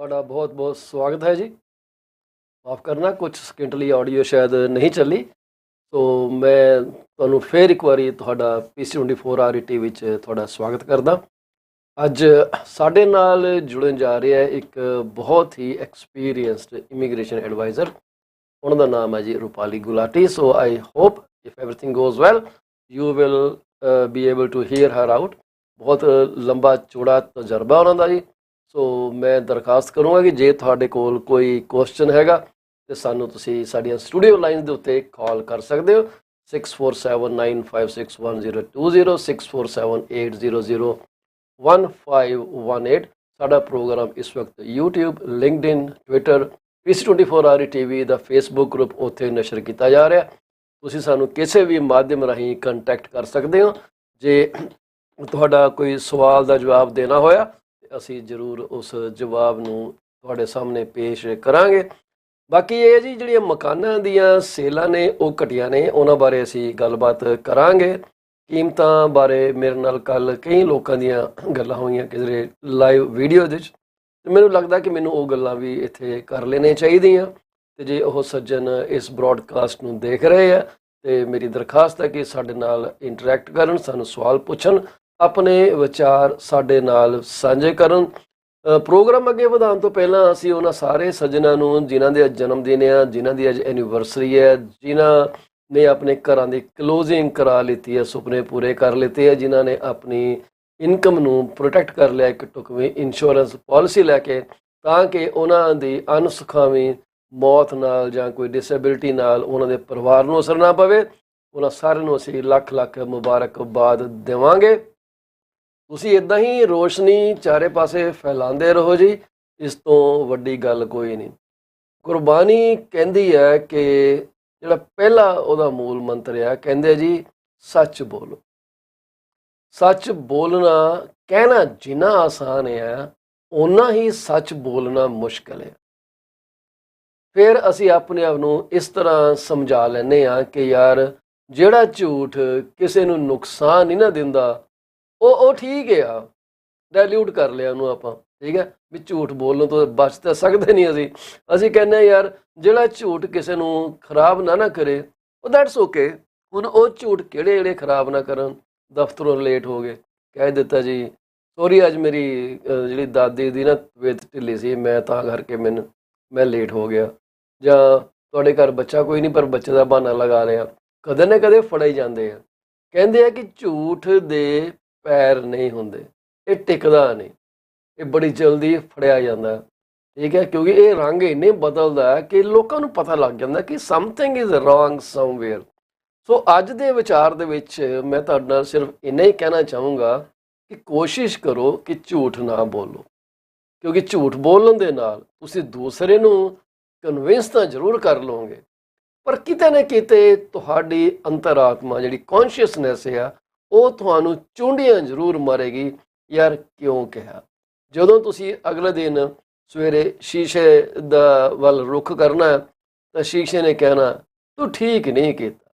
ਤੁਹਾਡਾ ਬਹੁਤ ਬਹੁਤ ਸਵਾਗਤ ਹੈ ਜੀ। ਮਾਫ ਕਰਨਾ ਕੁਝ ਸਕਿੰਟ ਲਈ ਆਡੀਓ ਸ਼ਾਇਦ ਨਹੀਂ ਚੱਲੀ, ਸੋ ਮੈਂ ਤੁਹਾਨੂੰ ਫੇਰ ਇੱਕ ਵਾਰੀ ਤੁਹਾਡਾ PC24RET ਵਿੱਚ ਤੁਹਾਡਾ ਸਵਾਗਤ ਕਰਦਾ। ਅੱਜ ਸਾਡੇ ਨਾਲ ਜੁੜਨ ਜਾ ਰਿਹਾ ਇੱਕ ਬਹੁਤ ਹੀ ਐਕਸਪੀਰੀਅੰਸਡ ਇਮੀਗ੍ਰੇਸ਼ਨ ਐਡਵਾਈਜ਼ਰ। ਉਹਨਾਂ ਦਾ ਨਾਮ ਹੈ ਜੀ Rupali Gulati. So I hope if everything goes well you will be able to hear her out. ਬਹੁਤ ਲੰਬਾ ਚੌੜਾ ਤਜਰਬਾ ਉਹਨਾਂ ਦਾ ਜੀ। ਸੋ ਮੈਂ ਦਰਖਾਸਤ ਕਰੂੰਗਾ ਕਿ ਜੇ ਤੁਹਾਡੇ ਕੋਲ ਕੋਈ ਕੁਐਸਚਨ ਹੈਗਾ ਤੇ ਸਾਨੂੰ ਤੁਸੀਂ ਸਾਡੀਆਂ ਸਟੂਡੀਓ ਲਾਈਨਸ ਦੇ ਉੱਤੇ ਕਾਲ ਕਰ ਸਕਦੇ ਹੋ 6479561020 6478001518। ਸਾਡਾ ਪ੍ਰੋਗਰਾਮ ਇਸ ਵਕਤ YouTube, LinkedIn, Twitter, PC24RET TV ਦਾ ਫੇਸਬੁੱਕ ਗਰੁੱਪ ਉੱਥੇ ਨਸ਼ਰ ਕੀਤਾ ਜਾ ਰਿਹਾ। ਤੁਸੀਂ ਸਾਨੂੰ ਕਿਸੇ ਵੀ ਮਾਧਿਅਮ ਰਾਹੀਂ ਕੰਟੈਕਟ ਕਰ ਸਕਦੇ ਹੋ। ਜੇ ਤੁਹਾਡਾ ਕੋਈ ਸਵਾਲ ਦਾ ਜਵਾਬ ਦੇਣਾ ਹੋਇਆ ਅਸੀਂ ਜ਼ਰੂਰ ਉਸ ਜਵਾਬ ਨੂੰ ਤੁਹਾਡੇ ਸਾਹਮਣੇ ਪੇਸ਼ ਕਰਾਂਗੇ। ਬਾਕੀ ਇਹ ਜੀ ਜਿਹੜੀਆਂ ਮਕਾਨਾਂ ਦੀਆਂ ਸੇਲਾਂ ਨੇ ਉਹ ਘਟੀਆਂ ਨੇ, ਉਹਨਾਂ ਬਾਰੇ ਅਸੀਂ ਗੱਲਬਾਤ ਕਰਾਂਗੇ। ਕੀਮਤਾਂ ਬਾਰੇ ਮੇਰੇ ਨਾਲ ਕੱਲ੍ਹ ਕਈ ਲੋਕਾਂ ਦੀਆਂ ਗੱਲਾਂ ਹੋਈਆਂ ਕਿਸੇ ਲਾਈਵ ਵੀਡੀਓ ਦੇ ਵਿੱਚ, ਅਤੇ ਮੈਨੂੰ ਲੱਗਦਾ ਕਿ ਮੈਨੂੰ ਉਹ ਗੱਲਾਂ ਵੀ ਇੱਥੇ ਕਰ ਲੈਣੀਆਂ ਚਾਹੀਦੀਆਂ। ਅਤੇ ਜੇ ਉਹ ਸੱਜਣ ਇਸ ਬਰੋਡਕਾਸਟ ਨੂੰ ਦੇਖ ਰਹੇ ਆ ਅਤੇ ਮੇਰੀ ਦਰਖਾਸਤ ਹੈ ਕਿ ਸਾਡੇ ਨਾਲ ਇੰਟਰੈਕਟ ਕਰਨ, ਸਾਨੂੰ ਸਵਾਲ ਪੁੱਛਣ, ਆਪਣੇ ਵਿਚਾਰ ਸਾਡੇ ਨਾਲ ਸਾਂਝੇ ਕਰਨ। ਪ੍ਰੋਗਰਾਮ ਅੱਗੇ ਵਧਾਉਣ ਤੋਂ ਪਹਿਲਾਂ ਅਸੀਂ ਉਹਨਾਂ ਸਾਰੇ ਸੱਜਣਾਂ ਨੂੰ ਜਿਨ੍ਹਾਂ ਦੇ ਅੱਜ ਜਨਮ ਦਿਨ ਆ, ਜਿਨ੍ਹਾਂ ਦੀ ਅੱਜ ਐਨੀਵਰਸਰੀ ਹੈ, ਜਿਨ੍ਹਾਂ ਨੇ ਆਪਣੇ ਘਰਾਂ ਦੀ ਕਲੋਜ਼ਿੰਗ ਕਰਾ ਲਿੱਤੀ ਹੈ, ਸੁਪਨੇ ਪੂਰੇ ਕਰ ਲਿੱਤੇ ਹੈ, ਜਿਨ੍ਹਾਂ ਨੇ ਆਪਣੀ ਇਨਕਮ ਨੂੰ ਪ੍ਰੋਟੈਕਟ ਕਰ ਲਿਆ ਇੱਕ ਢੁਕਵੀਂ ਇੰਸ਼ੋਰੈਂਸ ਪਾਲਿਸੀ ਲੈ ਕੇ, ਤਾਂ ਕਿ ਉਹਨਾਂ ਦੀ ਅਣਸੁਖਾਵੀਂ ਮੌਤ ਨਾਲ ਜਾਂ ਕੋਈ ਡਿਸੇਬਿਲਿਟੀ ਨਾਲ ਉਹਨਾਂ ਦੇ ਪਰਿਵਾਰ ਨੂੰ ਅਸਰ ਨਾ ਪਵੇ, ਉਹਨਾਂ ਸਾਰਿਆਂ ਨੂੰ ਅਸੀਂ ਲੱਖ ਲੱਖ ਮੁਬਾਰਕਬਾਦ ਦੇਵਾਂਗੇ। ਤੁਸੀਂ ਇੱਦਾਂ ਹੀ ਰੋਸ਼ਨੀ ਚਾਰੇ ਪਾਸੇ ਫੈਲਾਉਂਦੇ ਰਹੋ ਜੀ, ਇਸ ਤੋਂ ਵੱਡੀ ਗੱਲ ਕੋਈ ਨਹੀਂ। ਗੁਰਬਾਣੀ ਕਹਿੰਦੀ ਹੈ ਕਿ ਜਿਹੜਾ ਪਹਿਲਾ ਉਹਦਾ ਮੂਲ ਮੰਤਰ ਆ, ਕਹਿੰਦੇ ਜੀ ਸੱਚ ਬੋਲੋ। ਸੱਚ ਬੋਲਣਾ ਕਹਿਣਾ ਜਿੰਨਾ ਆਸਾਨ ਹੈ ਓਨਾ ਹੀ ਸੱਚ ਬੋਲਣਾ ਮੁਸ਼ਕਿਲ ਹੈ। ਫਿਰ ਅਸੀਂ ਆਪਣੇ ਆਪ ਨੂੰ ਇਸ ਤਰ੍ਹਾਂ ਸਮਝਾ ਲੈਂਦੇ ਹਾਂ ਕਿ ਯਾਰ ਜਿਹੜਾ ਝੂਠ ਕਿਸੇ ਨੂੰ ਨੁਕਸਾਨ ਨਹੀਂ ਨਾ ਦਿੰਦਾ ਉਹ ਠੀਕ ਆ, ਡਾਇਲਿਊਟ ਕਰ ਲਿਆ ਉਹਨੂੰ ਆਪਾਂ, ਠੀਕ ਹੈ ਵੀ ਝੂਠ ਬੋਲਣ ਤੋਂ ਬਚ ਤਾਂ ਸਕਦੇ ਨਹੀਂ। ਅਸੀਂ ਕਹਿੰਦੇ ਹਾਂ ਯਾਰ ਜਿਹੜਾ ਝੂਠ ਕਿਸੇ ਨੂੰ ਖਰਾਬ ਨਾ ਕਰੇ ਉਹ ਦੈਟਸ ਓਕੇ। ਹੁਣ ਉਹ ਝੂਠ ਕਿਹੜੇ ਖਰਾਬ ਨਾ ਕਰਨ। ਦਫ਼ਤਰੋਂ ਲੇਟ ਹੋ ਗਏ, ਕਹਿ ਦਿੱਤਾ ਜੀ ਸੋਰੀ ਅੱਜ ਮੇਰੀ ਜਿਹੜੀ ਦਾਦੀ ਦੀ ਨਾ ਤਬੀਅਤ ਢਿੱਲੀ ਸੀ, ਮੈਂ ਤਾਂ ਕਰਕੇ ਮੈਂ ਲੇਟ ਹੋ ਗਿਆ। ਜਾਂ ਤੁਹਾਡੇ ਘਰ ਬੱਚਾ ਕੋਈ ਨਹੀਂ ਪਰ ਬੱਚੇ ਦਾ ਬਹਾਨਾ ਲਗਾ ਲਿਆ। ਕਦੇ ਨਾ ਕਦੇ ਫੜੇ ਜਾਂਦੇ ਆ। ਕਹਿੰਦੇ ਆ ਕਿ ਝੂਠ ਦੇ ਪੈਰ ਨਹੀਂ ਹੁੰਦੇ, ਇਹ ਟਿਕਦਾ ਨਹੀਂ, ਇਹ ਬੜੀ ਜਲਦੀ ਫੜਿਆ ਜਾਂਦਾ, ਠੀਕ ਹੈ, ਕਿਉਂਕਿ ਇਹ ਰੰਗ ਇੰਨੇ ਬਦਲਦਾ ਕਿ ਲੋਕਾਂ ਨੂੰ ਪਤਾ ਲੱਗ ਜਾਂਦਾ ਕਿ ਸਮਥਿੰਗ ਇਜ਼ ਰੋਂਗ ਸਮਵੇਅਰ। ਸੋ ਅੱਜ ਦੇ ਵਿਚਾਰ ਦੇ ਵਿੱਚ ਮੈਂ ਤੁਹਾਡੇ ਨਾਲ ਸਿਰਫ ਇੰਨਾ ਹੀ ਕਹਿਣਾ ਚਾਹੂੰਗਾ ਕਿ ਕੋਸ਼ਿਸ਼ ਕਰੋ ਕਿ ਝੂਠ ਨਾ ਬੋਲੋ, ਕਿਉਂਕਿ ਝੂਠ ਬੋਲਣ ਦੇ ਨਾਲ ਤੁਸੀਂ ਦੂਸਰੇ ਨੂੰ ਕਨਵਿੰਸ ਤਾਂ ਜ਼ਰੂਰ ਕਰ ਲਓਗੇ, ਪਰ ਕਿਤੇ ਨਾ ਕਿਤੇ ਤੁਹਾਡੀ ਅੰਤਰਾਤਮਾ ਜਿਹੜੀ ਕੌਨਸ਼ੀਅਸਨੈਸ ਆ ਉਹ ਤੁਹਾਨੂੰ ਚੁੰਡੀਆਂ ਜ਼ਰੂਰ ਮਾਰੇਗੀ। ਯਾਰ ਕਿਉਂ ਕਿਹਾ? ਜਦੋਂ ਤੁਸੀਂ ਅਗਲੇ ਦਿਨ ਸਵੇਰੇ ਸ਼ੀਸ਼ੇ ਦਾ ਵੱਲ ਰੁੱਖ ਕਰਨਾ ਤਾਂ ਸ਼ੀਸ਼ੇ ਨੇ ਕਹਿਣਾ ਤੂੰ ਠੀਕ ਨਹੀਂ ਕੀਤਾ।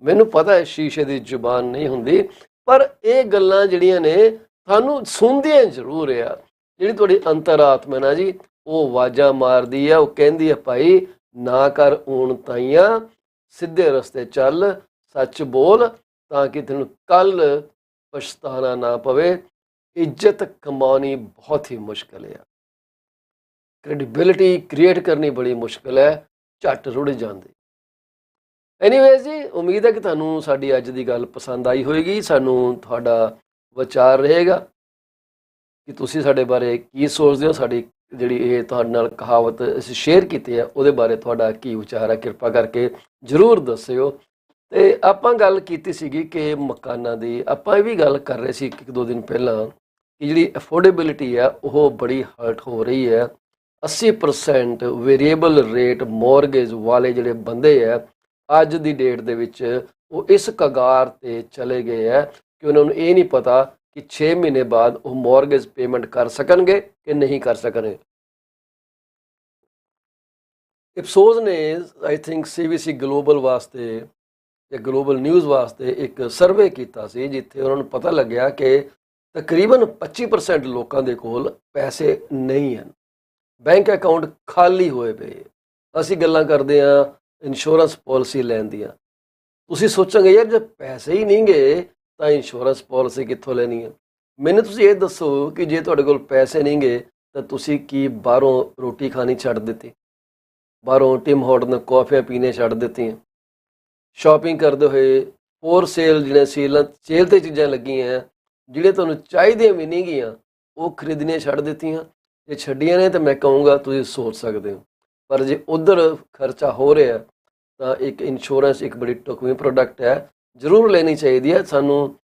ਮੈਨੂੰ ਪਤਾ ਹੈ ਸ਼ੀਸ਼ੇ ਦੀ ਜ਼ੁਬਾਨ ਨਹੀਂ ਹੁੰਦੀ, ਪਰ ਇਹ ਗੱਲਾਂ ਜਿਹੜੀਆਂ ਨੇ ਤੁਹਾਨੂੰ ਸੁਣਦੀਆਂ ਜ਼ਰੂਰ ਆ। ਜਿਹੜੀ ਤੁਹਾਡੀ ਅੰਤਰਾਤਮਾ ਨਾ ਜੀ ਉਹ ਆਵਾਜ਼ਾਂ ਮਾਰਦੀ ਆ, ਉਹ ਕਹਿੰਦੀ ਆ ਭਾਈ ਨਾ ਕਰ ਊਣ ਤਾਈਆਂ, ਸਿੱਧੇ ਰਸਤੇ ਚੱਲ, ਸੱਚ ਬੋਲ, ਤਾਂ ਕਿ ਤੈਨੂੰ ਕੱਲ੍ਹ ਪਛਤਾਣਾ ਨਾ ਪਵੇ। ਇੱਜ਼ਤ ਕਮਾਉਣੀ ਬਹੁਤ ਹੀ ਮੁਸ਼ਕਿਲ ਹੈ, ਕ੍ਰੈਡੀਬਿਲਿਟੀ ਕ੍ਰੀਏਟ ਕਰਨੀ ਬੜੀ ਮੁਸ਼ਕਿਲ ਹੈ, ਝੱਟ ਰੁੜ ਜਾਂਦੀ। ਐਨੀਵੇਜ਼ ਜੀ, ਉਮੀਦ ਹੈ ਕਿ ਤੁਹਾਨੂੰ ਸਾਡੀ ਅੱਜ ਦੀ ਗੱਲ ਪਸੰਦ ਆਈ ਹੋਏਗੀ। ਸਾਨੂੰ ਤੁਹਾਡਾ ਵਿਚਾਰ ਰਹੇਗਾ ਕਿ ਤੁਸੀਂ ਸਾਡੇ ਬਾਰੇ ਕੀ ਸੋਚਦੇ ਹੋ। ਸਾਡੀ ਜਿਹੜੀ ਇਹ ਤੁਹਾਡੇ ਨਾਲ ਕਹਾਵਤ ਅਸੀਂ ਸ਼ੇਅਰ ਕੀਤੀ ਹੈ ਉਹਦੇ ਬਾਰੇ ਤੁਹਾਡਾ ਕੀ ਵਿਚਾਰ ਹੈ, ਕਿਰਪਾ ਕਰਕੇ ਜ਼ਰੂਰ ਦੱਸਿਓ। ਅਤੇ ਆਪਾਂ ਗੱਲ ਕੀਤੀ ਸੀਗੀ ਕਿ ਮਕਾਨਾਂ ਦੀ, ਆਪਾਂ ਇਹ ਵੀ ਗੱਲ ਕਰ ਰਹੇ ਸੀ ਇੱਕ ਦੋ ਦਿਨ ਪਹਿਲਾਂ ਕਿ ਜਿਹੜੀ ਅਫੋਰਡੇਬਿਲਿਟੀ ਆ ਉਹ ਬੜੀ ਹਰਟ ਹੋ ਰਹੀ ਹੈ। 80% ਵੇਰੀਏਬਲ ਰੇਟ ਮੌਰਗੇਜ ਵਾਲੇ ਜਿਹੜੇ ਬੰਦੇ ਆ ਅੱਜ ਦੀ ਡੇਟ ਦੇ ਵਿੱਚ ਉਹ ਇਸ ਕਗਾਰ 'ਤੇ ਚਲੇ ਗਏ ਹੈ ਕਿ ਉਹਨਾਂ ਨੂੰ ਇਹ ਨਹੀਂ ਪਤਾ ਕਿ 6 ਮਹੀਨੇ ਬਾਅਦ ਉਹ ਮੌਰਗੇਜ ਪੇਮੈਂਟ ਕਰ ਸਕਣਗੇ ਕਿ ਨਹੀਂ ਕਰ ਸਕਣਗੇ। ਇਪਸੋਸ ਨੇ ਆਈ ਥਿੰਕ CBC ਗਲੋਬਲ ਵਾਸਤੇ ਜਾਂ ਗਲੋਬਲ ਨਿਊਜ਼ ਵਾਸਤੇ ਇੱਕ ਸਰਵੇ ਕੀਤਾ ਸੀ, ਜਿੱਥੇ ਉਹਨਾਂ ਨੂੰ ਪਤਾ ਲੱਗਿਆ ਕਿ ਤਕਰੀਬਨ 25% ਲੋਕਾਂ ਦੇ ਕੋਲ ਪੈਸੇ ਨਹੀਂ ਹਨ। ਬੈਂਕ ਅਕਾਊਂਟ ਖਾਲੀ ਹੋਏ ਪਏ। ਅਸੀਂ ਗੱਲਾਂ ਕਰਦੇ ਹਾਂ ਇੰਸ਼ੋਰੈਂਸ ਪਾਲਿਸੀ ਲੈਣ ਦੀਆਂ। ਤੁਸੀਂ ਸੋਚੋਗੇ ਯਾਰ ਜੇ ਪੈਸੇ ਹੀ ਨਹੀਂ ਗਏ ਤਾਂ ਇੰਸ਼ੋਰੈਂਸ ਪਾਲਿਸੀ ਕਿੱਥੋਂ ਲੈਣੀ ਹੈ। ਮੈਨੂੰ ਤੁਸੀਂ ਇਹ ਦੱਸੋ ਕਿ ਜੇ ਤੁਹਾਡੇ ਕੋਲ ਪੈਸੇ ਨਹੀਂ ਗਏ ਤਾਂ ਤੁਸੀਂ ਕੀ ਬਾਹਰੋਂ ਰੋਟੀ ਖਾਣੀ ਛੱਡ ਦਿੱਤੀ, ਬਾਹਰੋਂ ਟਿਮ ਹਾਰਟਨ ਕੌਫੀਆਂ ਪੀਣੇ ਛੱਡ ਦਿੱਤੀਆਂ, ਸ਼ਾਪਿੰਗ ਕਰਦੇ ਹੋਏ ਫੋਰ ਸੇਲ ਜਿਹੜੀਆਂ ਸੇਲ 'ਤੇ ਚੀਜ਼ਾਂ ਲੱਗੀਆਂ ਜਿਹੜੀਆਂ ਤੁਹਾਨੂੰ ਚਾਹੀਦੀਆਂ ਵੀ ਨਹੀਂ ਗਈਆਂ ਉਹ ਖਰੀਦਣੀਆਂ ਛੱਡ ਦਿੱਤੀਆਂ? ਜੇ ਛੱਡੀਆਂ ਨੇ ਤਾਂ ਮੈਂ ਕਹੂੰਗਾ ਤੁਸੀਂ ਸੋਚ ਸਕਦੇ ਹੋ। ਪਰ ਜੇ ਉੱਧਰ ਖਰਚਾ ਹੋ ਰਿਹਾ ਤਾਂ ਇੱਕ ਇੰਸ਼ੋਰੈਂਸ ਇੱਕ ਬੜੀ ਢੁਕਵੀਂ ਪ੍ਰੋਡਕਟ ਹੈ, ਜ਼ਰੂਰ ਲੈਣੀ ਚਾਹੀਦੀ ਹੈ। ਸਾਨੂੰ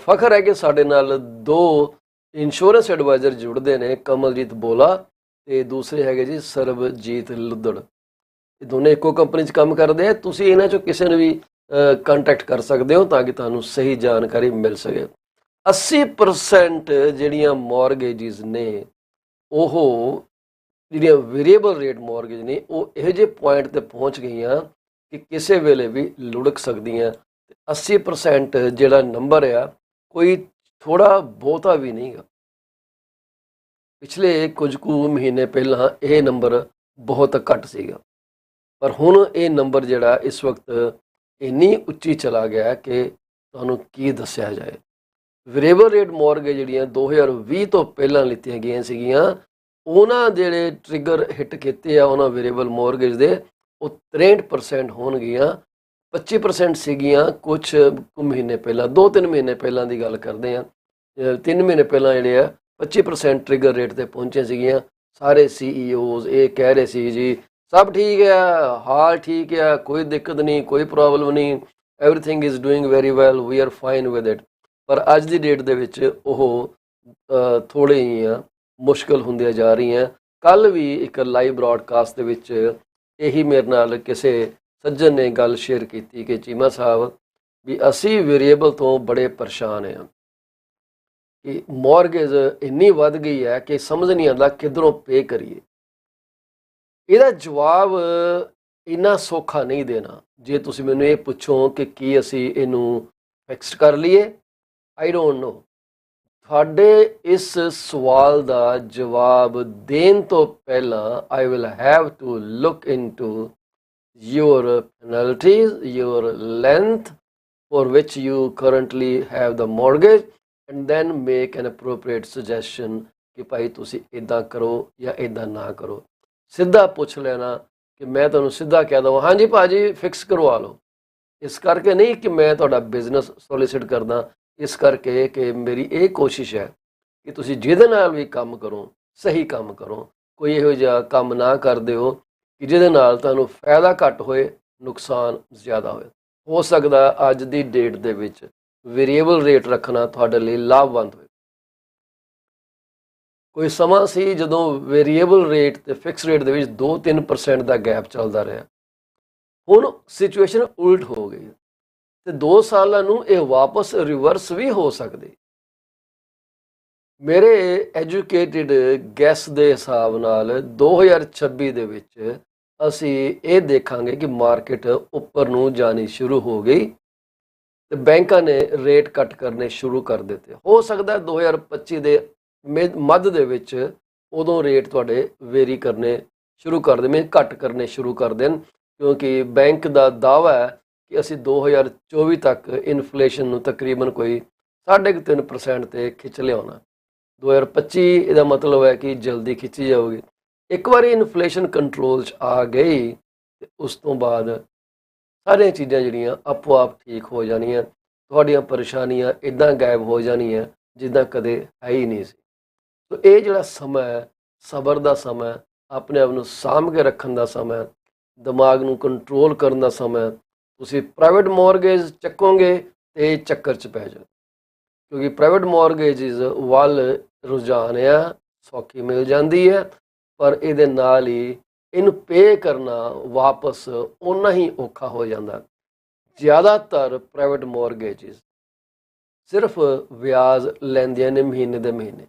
ਫਖਰ ਹੈ ਕਿ ਸਾਡੇ ਨਾਲ 2 ਇੰਸ਼ੋਰੈਂਸ ਐਡਵਾਈਜ਼ਰ ਜੁੜਦੇ ਨੇ, ਕਮਲਜੀਤ ਬੋਲਾ ਤੇ ਦੂਸਰੇ ਹੈਗੇ ਜੀ ਸਰਬਜੀਤ ਲੁੱਦੜ। ਇਹ ਦੋਨੇ ਇੱਕੋ ਕੰਪਨੀ 'ਚ ਕੰਮ ਕਰਦੇ ਆ। ਤੁਸੀਂ ਇਹਨਾਂ 'ਚੋਂ ਕਿਸੇ ਨੂੰ ਵੀ ਕੰਟੈਕਟ ਕਰ ਸਕਦੇ ਹੋ ਤਾਂ ਕਿ ਤੁਹਾਨੂੰ ਸਹੀ ਜਾਣਕਾਰੀ ਮਿਲ ਸਕੇ। 80% ਜਿਹੜੀਆਂ ਮੌਰਗੇਜਿਸ ਨੇ ਉਹ ਜਿਹੜੀਆਂ ਵੇਰੀਏਬਲ ਰੇਟ ਮੌਰਗੇਜ ਨੇ ਉਹ ਇਹੋ ਜਿਹੇ ਪੁਆਇੰਟ 'ਤੇ ਪਹੁੰਚ ਗਈਆਂ ਕਿ ਕਿਸੇ ਵੇਲੇ ਵੀ ਲੁੜਕ ਸਕਦੀਆਂ। 80% ਜਿਹੜਾ ਨੰਬਰ ਆ ਕੋਈ ਥੋੜ੍ਹਾ ਬਹੁਤਾ ਵੀ ਨਹੀਂ ਗਾ। ਪਿਛਲੇ ਕੁਝ ਕੁ ਮਹੀਨੇ ਪਹਿਲਾਂ ਇਹ ਨੰਬਰ ਬਹੁਤ ਘੱਟ ਸੀਗਾ, ਪਰ ਹੁਣ ਇਹ ਨੰਬਰ ਜਿਹੜਾ ਇਸ ਵਕਤ ਇੰਨੀ ਉੱਚੀ ਚਲਾ ਗਿਆ ਕਿ ਤੁਹਾਨੂੰ ਕੀ ਦੱਸਿਆ ਜਾਏ। ਵੇਰੀਏਬਲ ਰੇਟ ਮੌਰਗੇਜ ਜਿਹੜੀਆਂ 2020 ਤੋਂ ਪਹਿਲਾਂ ਲਿੱਤੀਆਂ ਗਈਆਂ ਸੀਗੀਆਂ, ਉਹਨਾਂ ਜਿਹੜੇ ਟ੍ਰਿਗਰ ਹਿੱਟ ਕੀਤੇ ਆ ਉਹਨਾਂ ਵੇਰੀਏਬਲ ਮੌਰਗੇਜ ਦੇ ਉਹ 63% ਹੋਣਗੀਆਂ। 25% ਸੀਗੀਆਂ ਕੁਝ ਮਹੀਨੇ ਪਹਿਲਾਂ, 2-3 ਮਹੀਨੇ ਪਹਿਲਾਂ ਦੀ ਗੱਲ ਕਰਦੇ ਹਾਂ। 3 ਮਹੀਨੇ ਪਹਿਲਾਂ ਜਿਹੜੇ ਆ 25% ਟ੍ਰਿਗਰ ਰੇਟ 'ਤੇ ਪਹੁੰਚੇ ਸੀਗੀਆਂ। ਸਾਰੇ CEOs ਇਹ ਕਹਿ ਰਹੇ ਸੀ ਜੀ ਸਭ ਠੀਕ ਆ, ਹਾਲ ਠੀਕ ਆ, ਕੋਈ ਦਿੱਕਤ ਨਹੀਂ, ਕੋਈ ਪ੍ਰੋਬਲਮ ਨਹੀਂ, everything is doing very well, we are fine with it. ਪਰ ਅੱਜ ਦੀ ਡੇਟ ਦੇ ਵਿੱਚ ਉਹ ਥੋੜ੍ਹੇ ਜਿਹੀਆਂ ਮੁਸ਼ਕਿਲ ਹੁੰਦੀਆਂ ਜਾ ਰਹੀਆਂ। ਕੱਲ੍ਹ ਵੀ ਇੱਕ ਲਾਈਵ ਬ੍ਰੌਡਕਾਸਟ ਦੇ ਵਿੱਚ ਇਹੀ ਮੇਰੇ ਨਾਲ ਕਿਸੇ ਸੱਜਣ ਨੇ ਗੱਲ ਸ਼ੇਅਰ ਕੀਤੀ ਕਿ ਚੀਮਾ ਸਾਹਿਬ ਵੀ ਅਸੀਂ ਵੇਰੀਏਬਲ ਤੋਂ ਬੜੇ ਪਰੇਸ਼ਾਨ ਹਾਂ ਕਿ ਮੌਰਗੇਜ ਇੰਨੀ ਵੱਧ ਗਈ ਹੈ ਕਿ ਸਮਝ ਨਹੀਂ ਆਉਂਦਾ ਕਿੱਧਰੋਂ ਪੇ ਕਰੀਏ। ਇਹਦਾ ਜਵਾਬ ਇੰਨਾ ਸੌਖਾ ਨਹੀਂ ਦੇਣਾ। ਜੇ ਤੁਸੀਂ ਮੈਨੂੰ ਇਹ ਪੁੱਛੋ ਕਿ ਕੀ ਅਸੀਂ ਇਹਨੂੰ ਫਿਕਸਡ ਕਰ ਲਈਏ, ਆਈ ਡੋਂਟ ਨੋ। ਤੁਹਾਡੇ ਇਸ ਸਵਾਲ ਦਾ ਜਵਾਬ ਦੇਣ ਤੋਂ ਪਹਿਲਾਂ I will have to look into your penalties, your length for which you currently have the mortgage, and then make an appropriate suggestion ਕਿ ਭਾਈ ਤੁਸੀਂ ਇੱਦਾਂ ਕਰੋ ਜਾਂ ਇੱਦਾਂ ਨਾ ਕਰੋ। ਸਿੱਧਾ ਪੁੱਛ ਲੈਣਾ ਕਿ ਮੈਂ ਤੁਹਾਨੂੰ ਸਿੱਧਾ ਕਹਿ ਦਵਾਂ ਹਾਂਜੀ ਭਾਜੀ ਫਿਕਸ ਕਰਵਾ ਲਓ, ਇਸ ਕਰਕੇ ਨਹੀਂ ਕਿ ਮੈਂ ਤੁਹਾਡਾ ਬਿਜ਼ਨਸ ਸੋਲੀਸਿਟ ਕਰਦਾ, ਇਸ ਕਰਕੇ ਕਿ ਮੇਰੀ ਇਹ ਕੋਸ਼ਿਸ਼ ਹੈ ਕਿ ਤੁਸੀਂ ਜਿਹਦੇ ਨਾਲ ਵੀ ਕੰਮ ਕਰੋ ਸਹੀ ਕੰਮ ਕਰੋ, ਕੋਈ ਇਹੋ ਜਿਹਾ ਕੰਮ ਨਾ ਕਰ ਦਿਓ ਕਿ ਜਿਹਦੇ ਨਾਲ ਤੁਹਾਨੂੰ ਫਾਇਦਾ ਘੱਟ ਹੋਏ ਨੁਕਸਾਨ ਜ਼ਿਆਦਾ ਹੋਏ। ਹੋ ਸਕਦਾ ਅੱਜ ਦੀ ਡੇਟ ਦੇ ਵਿੱਚ ਵੇਰੀਏਬਲ ਰੇਟ ਰੱਖਣਾ ਤੁਹਾਡੇ ਲਈ ਲਾਭਵੰਦ ਹੋਏ। ਕੋਈ ਸਮਾਂ ਸੀ ਜਦੋਂ ਵੇਰੀਏਬਲ ਰੇਟ ਤੇ ਫਿਕਸ ਰੇਟ ਦੇ ਵਿੱਚ 2-3% ਦਾ ਗੈਪ ਚੱਲਦਾ ਰਿਹਾ। ਹੁਣ ਸਿਚੁਏਸ਼ਨ ਉਲਟ ਹੋ ਗਈ ਤੇ 2 ਸਾਲਾਂ ਨੂੰ ਇਹ ਵਾਪਸ ਰਿਵਰਸ ਵੀ ਹੋ ਸਕਦੀ। ਮੇਰੇ ਐਜੂਕੇਟਿਡ ਗੈਸ ਦੇ ਹਿਸਾਬ ਨਾਲ 2026 ਦੇ ਵਿੱਚ ਅਸੀਂ ਇਹ ਦੇਖਾਂਗੇ ਕਿ ਮਾਰਕੀਟ ਉੱਪਰ ਨੂੰ ਜਾਣੀ ਸ਼ੁਰੂ ਹੋ ਗਈ ਤੇ ਬੈਂਕਾਂ ਨੇ ਰੇਟ ਕੱਟ ਕਰਨੇ ਸ਼ੁਰੂ ਕਰ ਦਿੱਤੇ। ਹੋ ਸਕਦਾ 2025 ਦੇ ਮੱਧ ਦੇ ਵਿੱਚ ਉਦੋਂ ਰੇਟ ਤੁਹਾਡੇ ਵੇਰੀ ਕਰਨੇ ਸ਼ੁਰੂ ਕਰ ਦੇਣ, ਘੱਟ ਕਰਨੇ ਸ਼ੁਰੂ ਕਰ ਦੇਣ, ਕਿਉਂਕਿ ਬੈਂਕ ਦਾ ਦਾਅਵਾ ਹੈ ਕਿ ਅਸੀਂ 2024 ਤੱਕ ਇਨਫਲੇਸ਼ਨ ਨੂੰ ਤਕਰੀਬਨ ਕੋਈ 3.5% ਤੇ ਖਿੱਚ ਲਿਆਉਣਾ। 2025 ਇਹਦਾ ਮਤਲਬ ਹੈ ਕਿ ਜਲਦੀ ਖਿੱਚੀ ਜਾਊਗੀ। ਇੱਕ ਵਾਰੀ ਇਨਫਲੇਸ਼ਨ ਕੰਟਰੋਲ 'ਚ ਆ ਗਈ ਤੇ ਉਸ ਤੋਂ ਬਾਅਦ ਸਾਰੀਆਂ ਚੀਜ਼ਾਂ ਜਿਹੜੀਆਂ ਆਪੋ ਆਪ ਠੀਕ ਹੋ ਜਾਣੀਆਂ, ਤੁਹਾਡੀਆਂ ਪਰੇਸ਼ਾਨੀਆਂ ਇੱਦਾਂ ਗਾਇਬ ਹੋ ਜਾਣੀਆਂ ਜਿੱਦਾਂ ਕਦੇ ਹੈ ਹੀ ਨਹੀਂ ਸੀ। ਸੋ ਇਹ ਜਿਹੜਾ ਸਮਾਂ ਹੈ ਸਬਰ ਦਾ ਸਮਾਂ, ਆਪਣੇ ਆਪ ਨੂੰ ਸਾਂਭ ਕੇ ਰੱਖਣ ਦਾ ਸਮਾਂ, ਦਿਮਾਗ ਨੂੰ ਕੰਟਰੋਲ ਕਰਨ ਦਾ ਸਮਾਂ। ਤੁਸੀਂ ਪ੍ਰਾਈਵੇਟ ਮੌਰਗੇਜ ਚੱਕੋਗੇ ਤੇ ਚੱਕਰ 'ਚ ਪੈ ਜਾਓ, ਕਿਉਂਕਿ ਪ੍ਰਾਈਵੇਟ ਮੌਰਗੇਜਿਸ ਵੱਲ ਰੁਝਾਨ ਆ, ਸੌਖੀ ਮਿਲ ਜਾਂਦੀ ਹੈ, ਪਰ ਇਹਦੇ ਨਾਲ ਹੀ ਇਹਨੂੰ ਪੇ ਕਰਨਾ ਵਾਪਸ ਓਨਾ ਹੀ ਔਖਾ ਹੋ ਜਾਂਦਾ। ਜ਼ਿਆਦਾਤਰ ਪ੍ਰਾਈਵੇਟ ਮੌਰਗੇਜਿਸ ਸਿਰਫ ਵਿਆਜ ਲੈਂਦੀਆਂ ਨੇ ਮਹੀਨੇ ਦੇ ਮਹੀਨੇ।